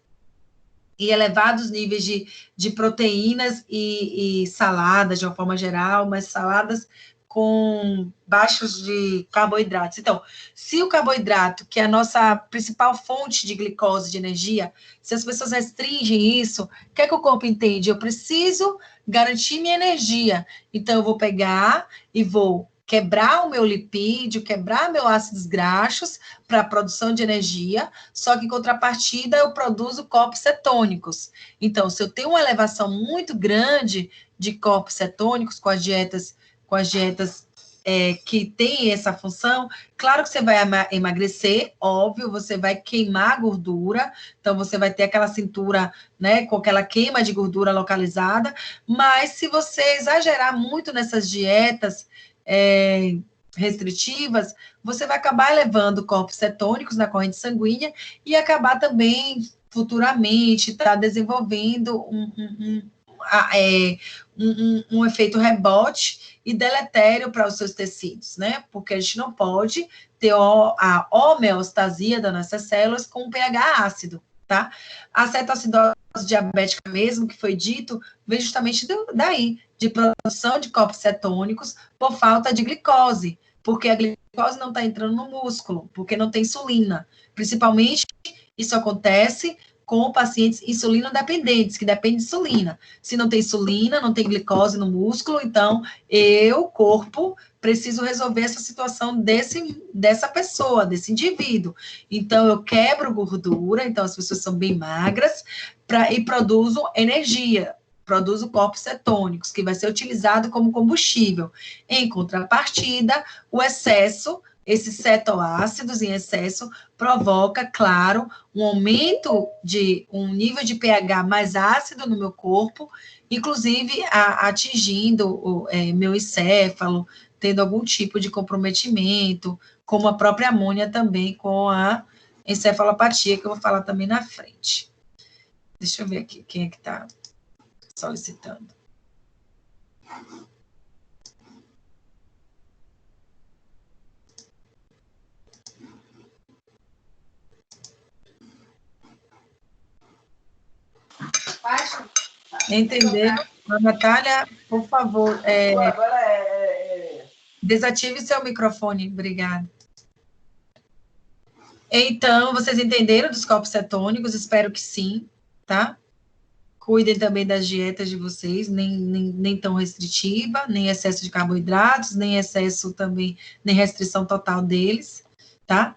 e elevados níveis de proteínas e saladas, de uma forma geral, mas saladas com baixos de carboidratos. Então, se o carboidrato, que é a nossa principal fonte de glicose, de energia, se as pessoas restringem isso, o que é que o corpo entende? Eu preciso garantir minha energia. Então, eu vou pegar e vou quebrar o meu lipídio, quebrar meus ácidos graxos para a produção de energia, só que em contrapartida eu produzo corpos cetônicos. Então, se eu tenho uma elevação muito grande de corpos cetônicos com as dietas que tem essa função, claro que você vai emagrecer, óbvio, você vai queimar gordura, então você vai ter aquela cintura, né, com aquela queima de gordura localizada, mas se você exagerar muito nessas dietas restritivas, você vai acabar elevando corpos cetônicos na corrente sanguínea e acabar também, futuramente, desenvolvendo um efeito rebote e deletério para os seus tecidos, né? Porque a gente não pode ter a homeostasia das nossas células com um pH ácido, tá? A cetoacidose diabética mesmo, que foi dito, vem justamente daí, de produção de corpos cetônicos por falta de glicose, porque a glicose não está entrando no músculo, porque não tem insulina. Principalmente, isso acontece com pacientes insulino-dependentes, que dependem de insulina. Se não tem insulina, não tem glicose no músculo, então corpo, preciso resolver essa situação dessa pessoa, desse indivíduo. Então, eu quebro gordura, então as pessoas são bem magras, e produzo energia, produzo corpos cetônicos, que vai ser utilizado como combustível. Em contrapartida, o excesso, esses cetoácidos em excesso, provoca, claro, um aumento de um nível de pH mais ácido no meu corpo, inclusive atingindo o meu encéfalo, tendo algum tipo de comprometimento, como a própria amônia também com a encefalopatia, que eu vou falar também na frente. Deixa eu ver aqui quem é que está solicitando. Entender? Natália, por favor, desative seu microfone, obrigada. Então, vocês entenderam dos corpos cetônicos? Espero que sim, tá? Cuidem também das dietas de vocês, nem tão restritiva, nem excesso de carboidratos, nem excesso também, nem restrição total deles, tá?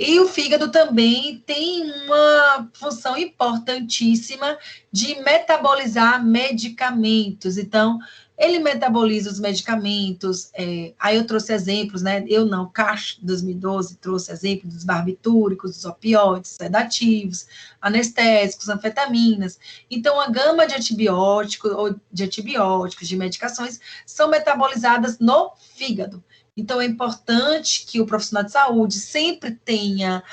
E o fígado também tem uma função importantíssima de metabolizar medicamentos. Então, ele metaboliza os medicamentos. Aí eu trouxe exemplos, né? Cash, 2012, trouxe exemplos dos barbitúricos, dos opioides, sedativos, anestésicos, anfetaminas. Então, a gama de antibióticos, de medicações, são metabolizadas no fígado. Então, é importante que o profissional de saúde sempre tenha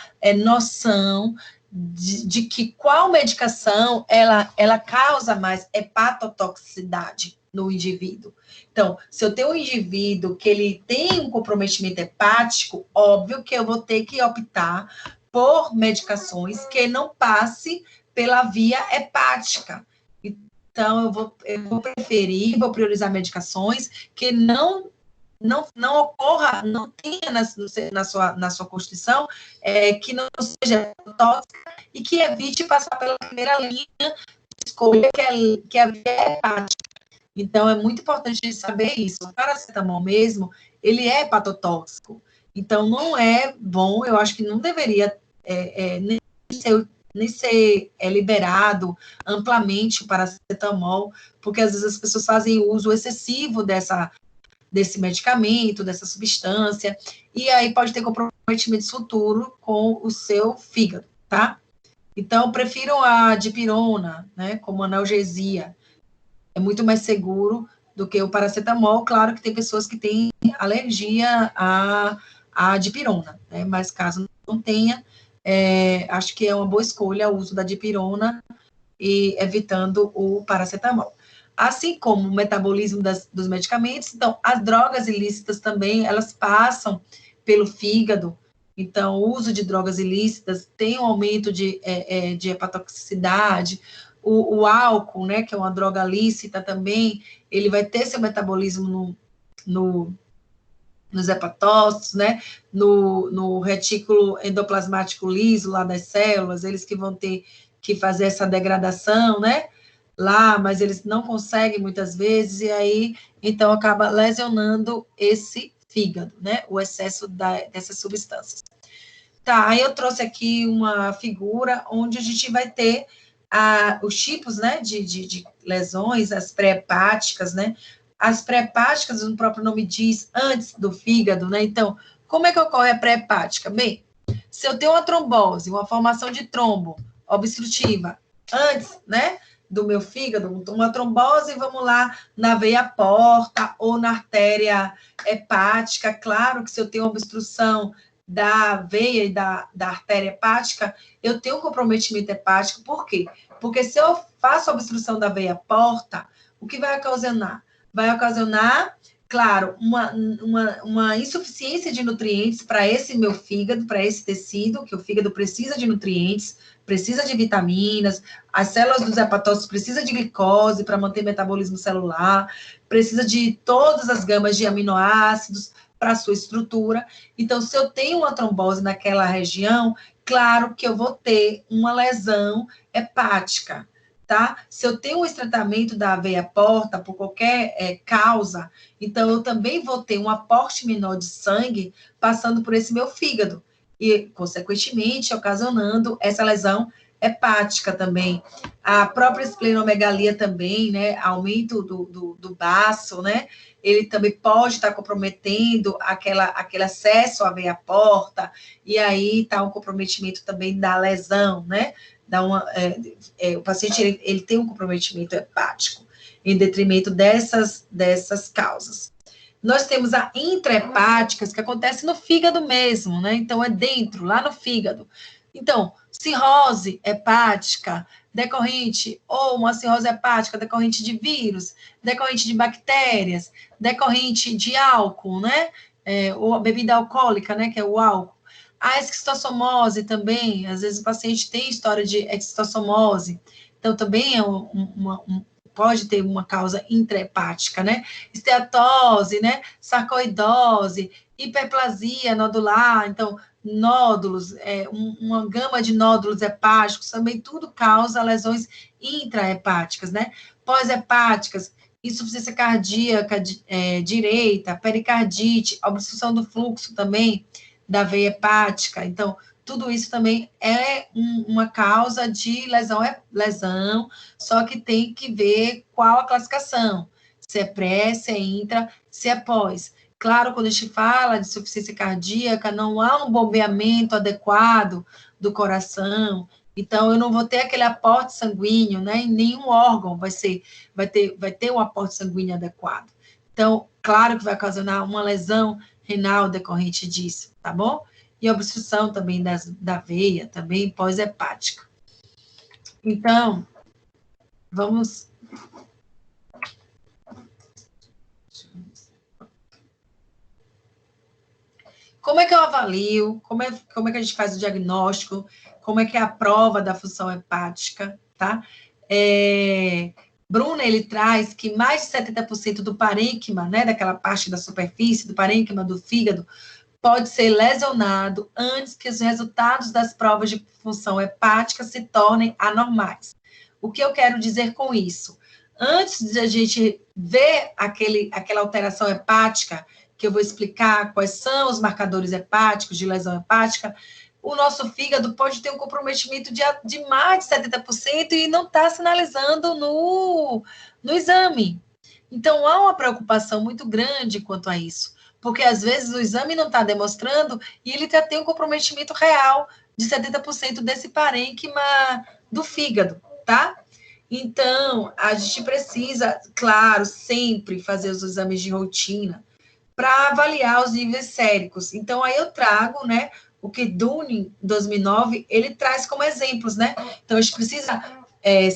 noção de que qual medicação ela causa mais hepatotoxicidade no indivíduo. Então, se eu tenho um indivíduo que ele tem um comprometimento hepático, óbvio que eu vou ter que optar por medicações que não passe pela via hepática. Então, eu vou preferir, vou priorizar medicações que não ocorra, não tenha na sua Constituição, que não seja tóxica e que evite passar pela primeira linha de escolha, que é a via hepática. Então, é muito importante a gente saber isso. O paracetamol mesmo, ele é hepatotóxico. Então, não é bom, eu acho que não deveria nem ser liberado amplamente o paracetamol, porque às vezes as pessoas fazem uso excessivo desse medicamento, dessa substância, e aí pode ter comprometimento futuro com o seu fígado, tá? Então, prefiro a dipirona, né, como analgesia. É muito mais seguro do que o paracetamol. Claro que tem pessoas que têm alergia à dipirona, né, mas caso não tenha, acho que é uma boa escolha o uso da dipirona e evitando o paracetamol. Assim como o metabolismo dos medicamentos, então, as drogas ilícitas também, elas passam pelo fígado. Então, o uso de drogas ilícitas tem um aumento de hepatotoxicidade. O álcool, né, que é uma droga lícita também, ele vai ter seu metabolismo nos hepatócitos, né, no retículo endoplasmático liso lá das células, eles que vão ter que fazer essa degradação, né, lá, mas eles não conseguem muitas vezes, e aí, então, acaba lesionando esse fígado, né? O excesso dessas substâncias. Tá, aí eu trouxe aqui uma figura onde a gente vai ter os tipos, né, de lesões, as pré-hepáticas, né? As pré-hepáticas, o próprio nome diz, antes do fígado, né? Então, como é que ocorre a pré-hepática? Bem, se eu tenho uma trombose, uma formação de trombo obstrutiva, antes, né, do meu fígado, uma trombose, vamos lá, na veia porta ou na artéria hepática, claro que se eu tenho uma obstrução da veia e da artéria hepática, eu tenho um comprometimento hepático, por quê? Porque se eu faço a obstrução da veia porta, o que vai ocasionar? Vai ocasionar, claro, uma insuficiência de nutrientes para esse meu fígado, para esse tecido, que o fígado precisa de nutrientes, precisa de vitaminas, as células dos hepatócitos precisam de glicose para manter metabolismo celular, precisa de todas as gamas de aminoácidos para a sua estrutura. Então, se eu tenho uma trombose naquela região, claro que eu vou ter uma lesão hepática, tá? Se eu tenho um estreitamento da veia porta por qualquer causa, então eu também vou ter um aporte menor de sangue passando por esse meu fígado e, consequentemente, ocasionando essa lesão hepática também. A própria esplenomegalia também, né? Aumento do baço, né? Ele também pode estar comprometendo aquele acesso à veia porta, e aí está um comprometimento também da lesão, né? O paciente ele tem um comprometimento hepático, em detrimento dessas causas. Nós temos a intrahepáticas, que acontece no fígado mesmo, né? Então, é dentro, lá no fígado. Então, cirrose hepática decorrente, ou uma cirrose hepática decorrente de vírus, decorrente de bactérias, decorrente de álcool, né? Ou a bebida alcoólica, né? Que é o álcool. A esquistossomose também, às vezes o paciente tem história de esquistossomose, então também é pode ter uma causa intrahepática, né? Esteatose, né? Sarcoidose, hiperplasia nodular, então, nódulos, uma gama de nódulos hepáticos, também tudo causa lesões intrahepáticas, né? Pós-hepáticas, insuficiência cardíaca direita, pericardite, obstrução do fluxo também da veia hepática. Então, tudo isso também é uma causa de lesão, só que tem que ver qual a classificação, se é pré, se é intra, se é pós. Claro, quando a gente fala de insuficiência cardíaca, não há um bombeamento adequado do coração, então eu não vou ter aquele aporte sanguíneo, né, em nenhum órgão vai ter um aporte sanguíneo adequado. Então, claro que vai ocasionar uma lesão renal decorrente disso, tá bom? E obstrução também da veia, também pós-hepática. Então, vamos... Como é que eu avalio? Como é que a gente faz o diagnóstico? Como é que é a prova da função hepática, tá? Bruna, ele traz que mais de 70% do parênquima, né, daquela parte da superfície, do parênquima do fígado, pode ser lesionado antes que os resultados das provas de função hepática se tornem anormais. O que eu quero dizer com isso? Antes de a gente ver aquela alteração hepática, que eu vou explicar quais são os marcadores hepáticos de lesão hepática, o nosso fígado pode ter um comprometimento de mais de 70% e não está sinalizando no exame. Então, há uma preocupação muito grande quanto a isso, porque às vezes o exame não está demonstrando e ele já tem um comprometimento real de 70% desse parênquima do fígado, tá? Então, a gente precisa, claro, sempre fazer os exames de rotina para avaliar os níveis séricos. Então, aí eu trago, né, o que Dunning, 2009, ele traz como exemplos, né? Então, a gente precisa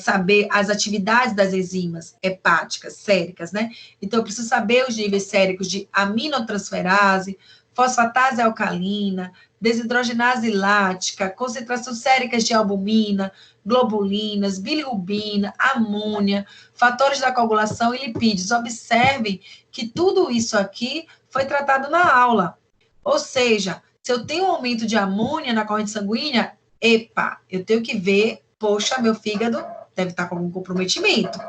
saber as atividades das enzimas hepáticas, séricas, né? Então, eu preciso saber os níveis séricos de aminotransferase, fosfatase alcalina, desidrogenase lática, concentração séricas de albumina, globulinas, bilirrubina, amônia, fatores da coagulação e lipídios. Observem que tudo isso aqui foi tratado na aula. Ou seja, se eu tenho um aumento de amônia na corrente sanguínea, eu tenho que ver, poxa, meu fígado deve estar com algum comprometimento.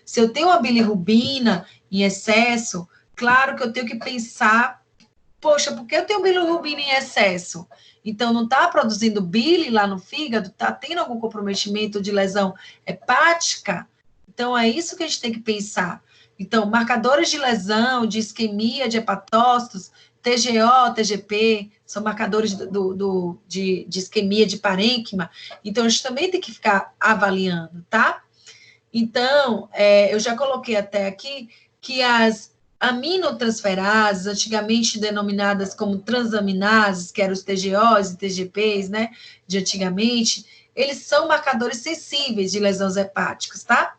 Se eu tenho uma bilirrubina em excesso, claro que eu tenho que pensar Poxa, porque eu tenho bilirrubina em excesso? Então, não está produzindo bile lá no fígado? Está tendo algum comprometimento de lesão hepática? Então, é isso que a gente tem que pensar. Então, marcadores de lesão, de isquemia, de hepatócitos, TGO, TGP, são marcadores de isquemia, de parênquima. Então, a gente também tem que ficar avaliando, tá? Então, eu já coloquei até aqui que as aminotransferases, antigamente denominadas como transaminases, que eram os TGOs e TGPs, né, de antigamente, eles são marcadores sensíveis de lesões hepáticas, tá?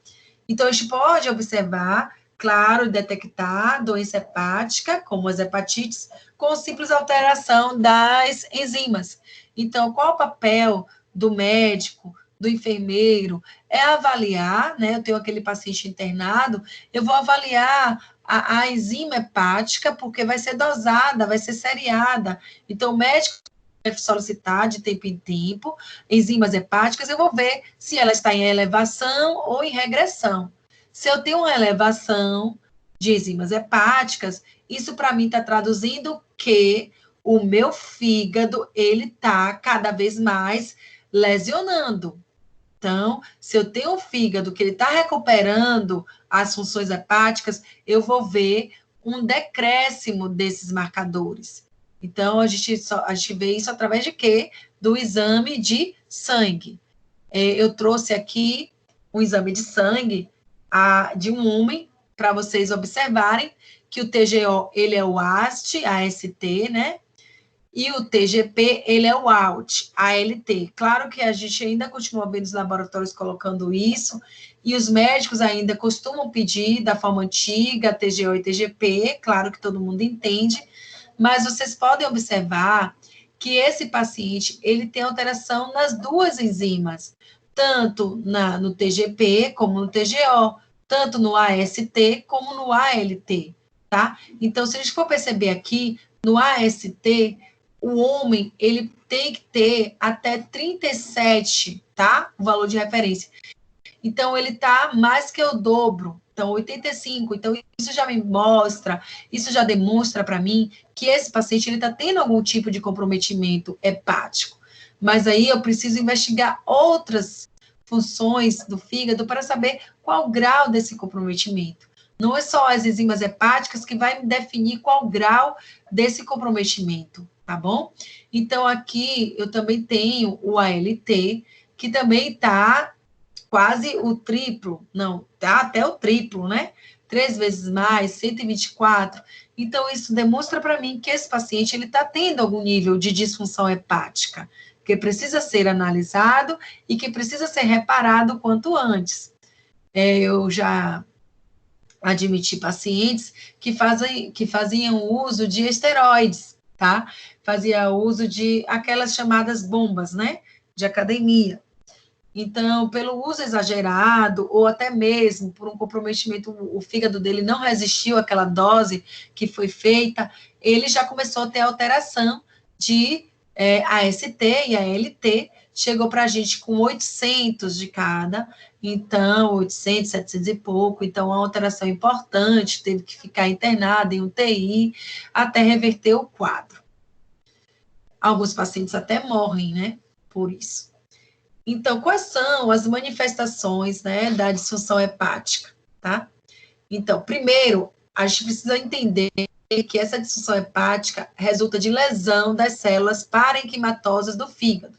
Então, a gente pode observar, claro, detectar doença hepática, como as hepatites, com simples alteração das enzimas. Então, qual o papel do médico, do enfermeiro? É avaliar, né? Eu tenho aquele paciente internado, eu vou avaliar a enzima hepática, porque vai ser dosada, vai ser seriada. Então, o médico deve solicitar de tempo em tempo enzimas hepáticas, eu vou ver se ela está em elevação ou em regressão. Se eu tenho uma elevação de enzimas hepáticas, isso para mim está traduzindo que o meu fígado, ele está cada vez mais lesionando. Então, se eu tenho um fígado que ele está recuperando as funções hepáticas, eu vou ver um decréscimo desses marcadores. Então, a gente vê isso através de quê? Do exame de sangue. Eu trouxe aqui um exame de sangue de um homem, para vocês observarem que o TGO, ele é o AST, né? E o TGP, ele é o ALT, ALT. Claro que a gente ainda continua vendo os laboratórios colocando isso, e os médicos ainda costumam pedir da forma antiga, TGO e TGP, claro que todo mundo entende, mas vocês podem observar que esse paciente, ele tem alteração nas duas enzimas, tanto no TGP como no TGO, tanto no AST como no ALT, tá? Então, se a gente for perceber aqui, no AST, o homem, ele tem que ter até 37, tá? O valor de referência. Então, ele tá mais que o dobro. Então, 85. Então, isso já me mostra, isso já demonstra para mim que esse paciente, ele tá tendo algum tipo de comprometimento hepático. Mas aí eu preciso investigar outras funções do fígado para saber qual o grau desse comprometimento. Não é só as enzimas hepáticas que vai me definir qual o grau desse comprometimento, tá bom? Então, aqui eu também tenho o ALT, que também está quase o triplo, não, tá até o triplo, né? 3 vezes mais, 124. Então, isso demonstra para mim que esse paciente, ele está tendo algum nível de disfunção hepática, que precisa ser analisado e que precisa ser reparado o quanto antes. Eu já admiti pacientes que faziam uso de esteroides, tá? Fazia uso de aquelas chamadas bombas, né? De academia. Então, pelo uso exagerado, ou até mesmo por um comprometimento, o fígado dele não resistiu àquela dose que foi feita, ele já começou a ter alteração de AST e ALT, chegou para a gente com 800 de cada, então, 800, 700 e pouco, então, uma alteração importante, teve que ficar internada em UTI, até reverter o quadro. Alguns pacientes até morrem, né, por isso. Então, quais são as manifestações, né, da disfunção hepática, tá? Então, primeiro, a gente precisa entender que essa disfunção hepática resulta de lesão das células parenquimatosas do fígado,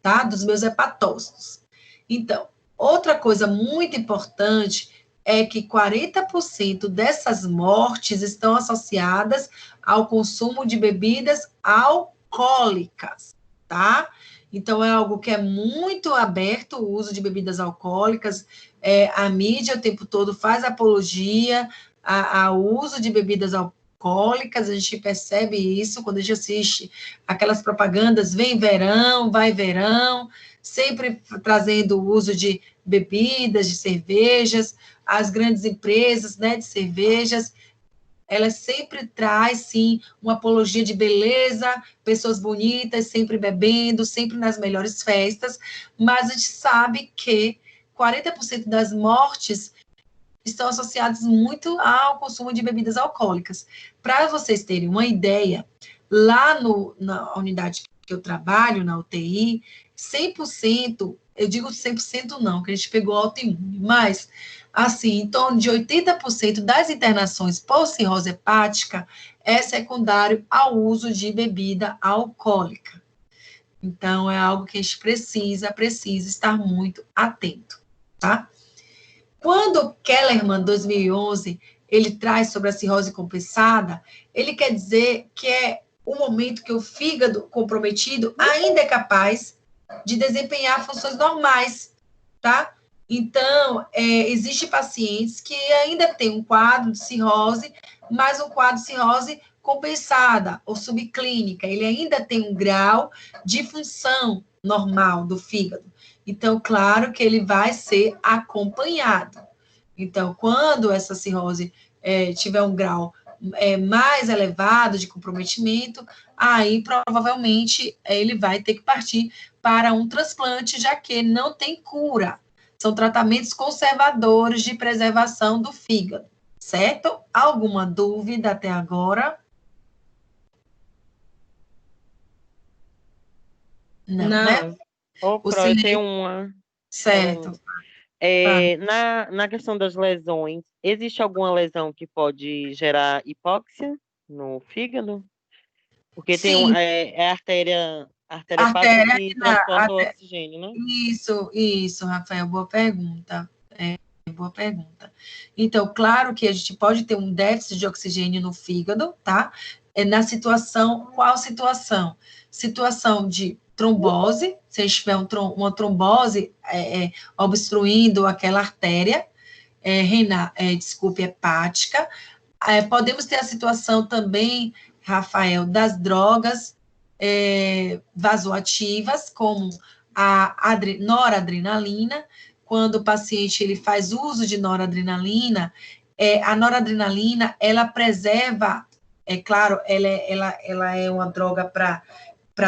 tá? Dos meus hepatócitos. Então, outra coisa muito importante é que 40% dessas mortes estão associadas ao consumo de bebidas alcoólicas, tá? Então, é algo que é muito aberto, o uso de bebidas alcoólicas. A mídia o tempo todo faz apologia ao uso de bebidas alcoólicas, a gente percebe isso quando a gente assiste aquelas propagandas, vem verão, vai verão, sempre trazendo o uso de bebidas, de cervejas, as grandes empresas, né, de cervejas, ela sempre traz, sim, uma apologia de beleza, pessoas bonitas, sempre bebendo, sempre nas melhores festas, mas a gente sabe que 40% das mortes estão associados muito ao consumo de bebidas alcoólicas. Para vocês terem uma ideia, lá na unidade que eu trabalho, na UTI, 100%, eu digo 100% não, que a gente pegou autoimune, mas, assim, em torno de 80% das internações por cirrose hepática é secundário ao uso de bebida alcoólica. Então, é algo que a gente precisa estar muito atento, tá? Quando Kellerman, 2011, ele traz sobre a cirrose compensada, ele quer dizer que é o momento que o fígado comprometido ainda é capaz de desempenhar funções normais, tá? Então, existem pacientes que ainda têm um quadro de cirrose, mas um quadro de cirrose compensada ou subclínica, ele ainda tem um grau de função normal do fígado. Então, claro que ele vai ser acompanhado. Então, quando essa cirrose tiver um grau mais elevado de comprometimento, aí provavelmente ele vai ter que partir para um transplante, já que não tem cura. São tratamentos conservadores de preservação do fígado, certo? Alguma dúvida até agora? Não, né? Ô, Pro, eu tenho uma. Certo. Na questão das lesões, existe alguma lesão que pode gerar hipóxia no fígado? Porque Sim. tem a artéria hepática que transporta o oxigênio, né? Isso, Rafael, boa pergunta. Boa pergunta. Então, claro que a gente pode ter um déficit de oxigênio no fígado, tá? Na situação, qual situação? Situação de trombose, se a gente tiver uma trombose obstruindo aquela artéria hepática. Podemos ter a situação também, Rafael, das drogas vasoativas, como a noradrenalina. Quando o paciente ele faz uso de noradrenalina, a noradrenalina, ela preserva, claro, ela é uma droga para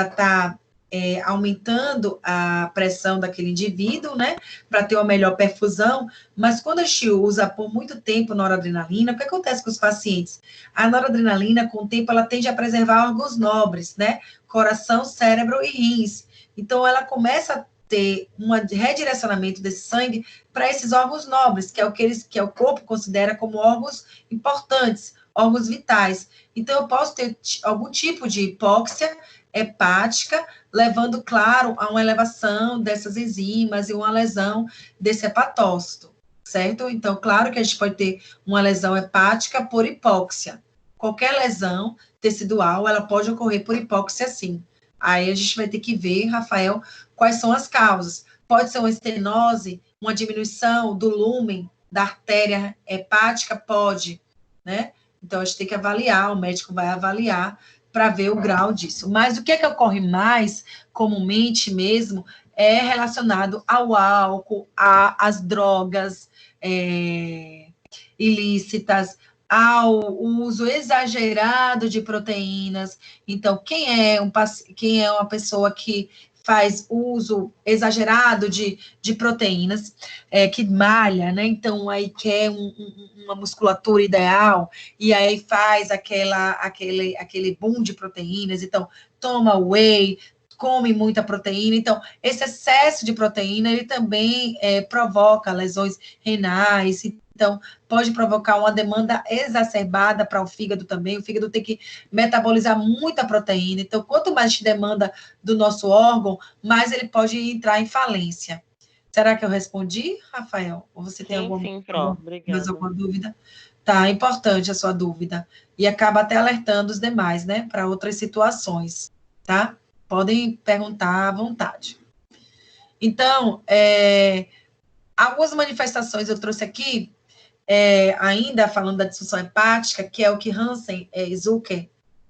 estar aumentando a pressão daquele indivíduo, né, para ter uma melhor perfusão, mas quando a gente usa por muito tempo noradrenalina, o que acontece com os pacientes? A noradrenalina, com o tempo, ela tende a preservar órgãos nobres, né, coração, cérebro e rins, então ela começa a ter um redirecionamento desse sangue para esses órgãos nobres, que é o corpo considera como órgãos importantes, órgãos vitais. Então, eu posso ter algum tipo de hipóxia hepática, levando, claro, a uma elevação dessas enzimas e uma lesão desse hepatócito, certo? Então, claro que a gente pode ter uma lesão hepática por hipóxia. Qualquer lesão tecidual, ela pode ocorrer por hipóxia, sim. Aí a gente vai ter que ver, Rafael, quais são as causas. Pode ser uma estenose, uma diminuição do lumen da artéria hepática? Pode, né? Então, a gente tem que avaliar, o médico vai avaliar para ver o grau disso. Mas o que ocorre mais comumente mesmo é relacionado ao álcool, às drogas ilícitas, ao uso exagerado de proteínas. Então, quem é uma pessoa que faz uso exagerado de proteínas, que malha, né? Então, aí quer uma musculatura ideal, e aí faz aquele boom de proteínas, então, toma whey, come muita proteína, então, esse excesso de proteína, ele também provoca lesões renais, então, pode provocar uma demanda exacerbada para o fígado também. O fígado tem que metabolizar muita proteína. Então, quanto mais a gente demanda do nosso órgão, mais ele pode entrar em falência. Será que eu respondi, Rafael? Ou você tem mais alguma dúvida? Tá, importante a sua dúvida. E acaba até alertando os demais, né, para outras situações, tá? Podem perguntar à vontade. Então, algumas manifestações eu trouxe aqui, ainda falando da disfunção hepática, que é o que Hansen, Zucker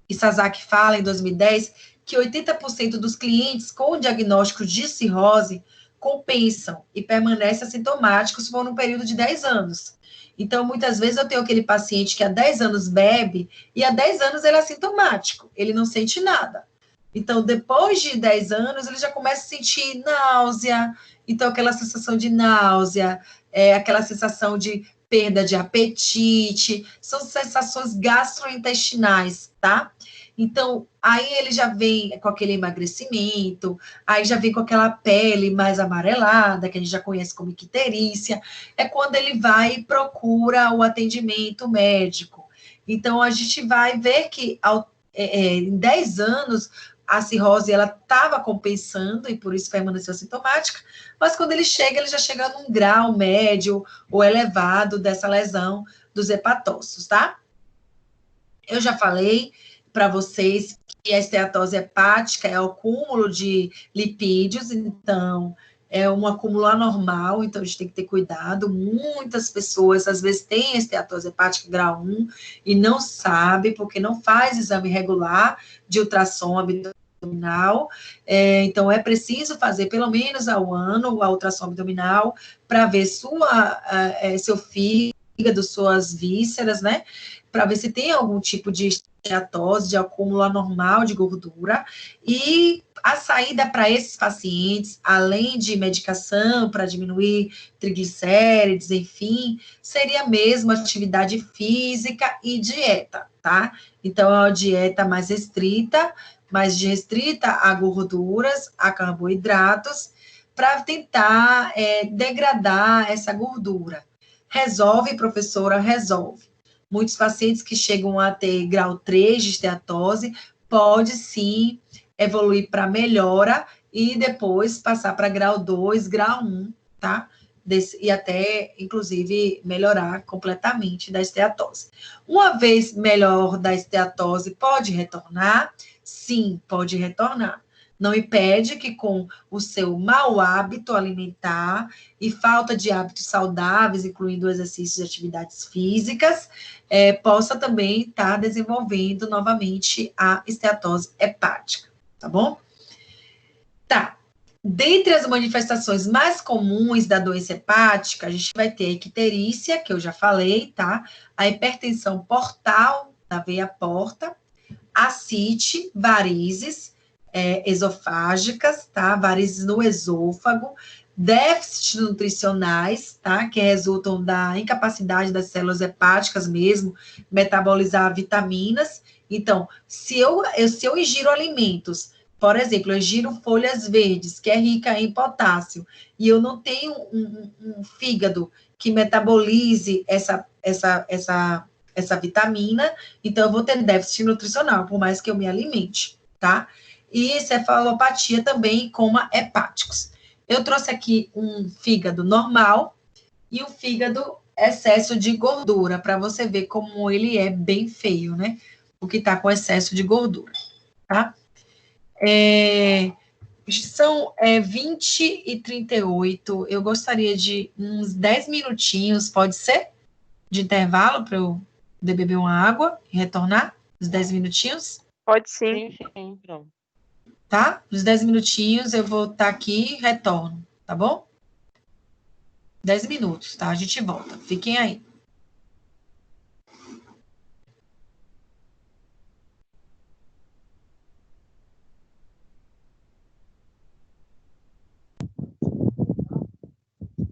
e Sasaki falam em 2010, que 80% dos clientes com diagnóstico de cirrose compensam e permanecem assintomáticos por um período de 10 anos. Então, muitas vezes eu tenho aquele paciente que há 10 anos bebe e há 10 anos ele é assintomático, ele não sente nada. Então, depois de 10 anos, ele já começa a sentir náusea, então aquela sensação de náusea, aquela sensação de perda de apetite, são sensações gastrointestinais, tá? Então, aí ele já vem com aquele emagrecimento, aí já vem com aquela pele mais amarelada, que a gente já conhece como icterícia, é quando ele vai e procura o atendimento médico. Então, a gente vai ver que em 10 anos, a cirrose ela estava compensando e por isso permaneceu sintomática, mas quando ele já chega num grau médio ou elevado dessa lesão dos hepatócitos, tá? Eu já falei para vocês que a esteatose hepática é o acúmulo de lipídios, então é um acúmulo anormal, então a gente tem que ter cuidado. Muitas pessoas, às vezes, têm esteatose hepática grau 1 e não sabe, porque não faz exame regular de ultrassom abdominal. Então, é preciso fazer pelo menos ao ano a ultrassom abdominal para ver seu fígado, suas vísceras, né? Para ver se tem algum tipo de esteatose, de acúmulo anormal de gordura. E a saída para esses pacientes, além de medicação para diminuir triglicérides, enfim, seria mesmo atividade física e dieta, tá? Então, é uma dieta mais restrita a gorduras, a carboidratos, para tentar degradar essa gordura. Resolve, professora? Resolve. Muitos pacientes que chegam a ter grau 3 de esteatose, pode sim evoluir para melhora e depois passar para grau 2, grau 1, tá? E até, inclusive, melhorar completamente da esteatose. Uma vez melhor da esteatose, pode retornar? Sim, pode retornar. Não impede que com o seu mau hábito alimentar e falta de hábitos saudáveis, incluindo exercícios e atividades físicas, possa também estar desenvolvendo novamente a esteatose hepática, tá bom? Tá. Dentre as manifestações mais comuns da doença hepática, a gente vai ter a icterícia, que eu já falei, tá? A hipertensão portal da veia porta, ascite, varizes, esofágicas, tá? Varizes no esôfago, déficits nutricionais, tá? Que resultam da incapacidade das células hepáticas mesmo, metabolizar vitaminas. Então, se eu ingiro alimentos, por exemplo, eu ingiro folhas verdes, que é rica em potássio, e eu não tenho um fígado que metabolize essa vitamina, então eu vou ter déficit nutricional, por mais que eu me alimente, tá? E cefalopatia também, coma hepáticos. Eu trouxe aqui um fígado normal e um fígado excesso de gordura, para você ver como ele é bem feio, né? O que está com excesso de gordura, tá? São 20h38. Eu gostaria de uns 10 minutinhos, pode ser? De intervalo para eu beber uma água e retornar? Uns 10 minutinhos? Pode sim. Sim, pronto. Tá? Uns 10 minutinhos eu vou estar aqui e retorno, tá bom? 10 minutos, tá? A gente volta. Fiquem aí.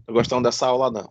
Tô gostando dessa aula, não.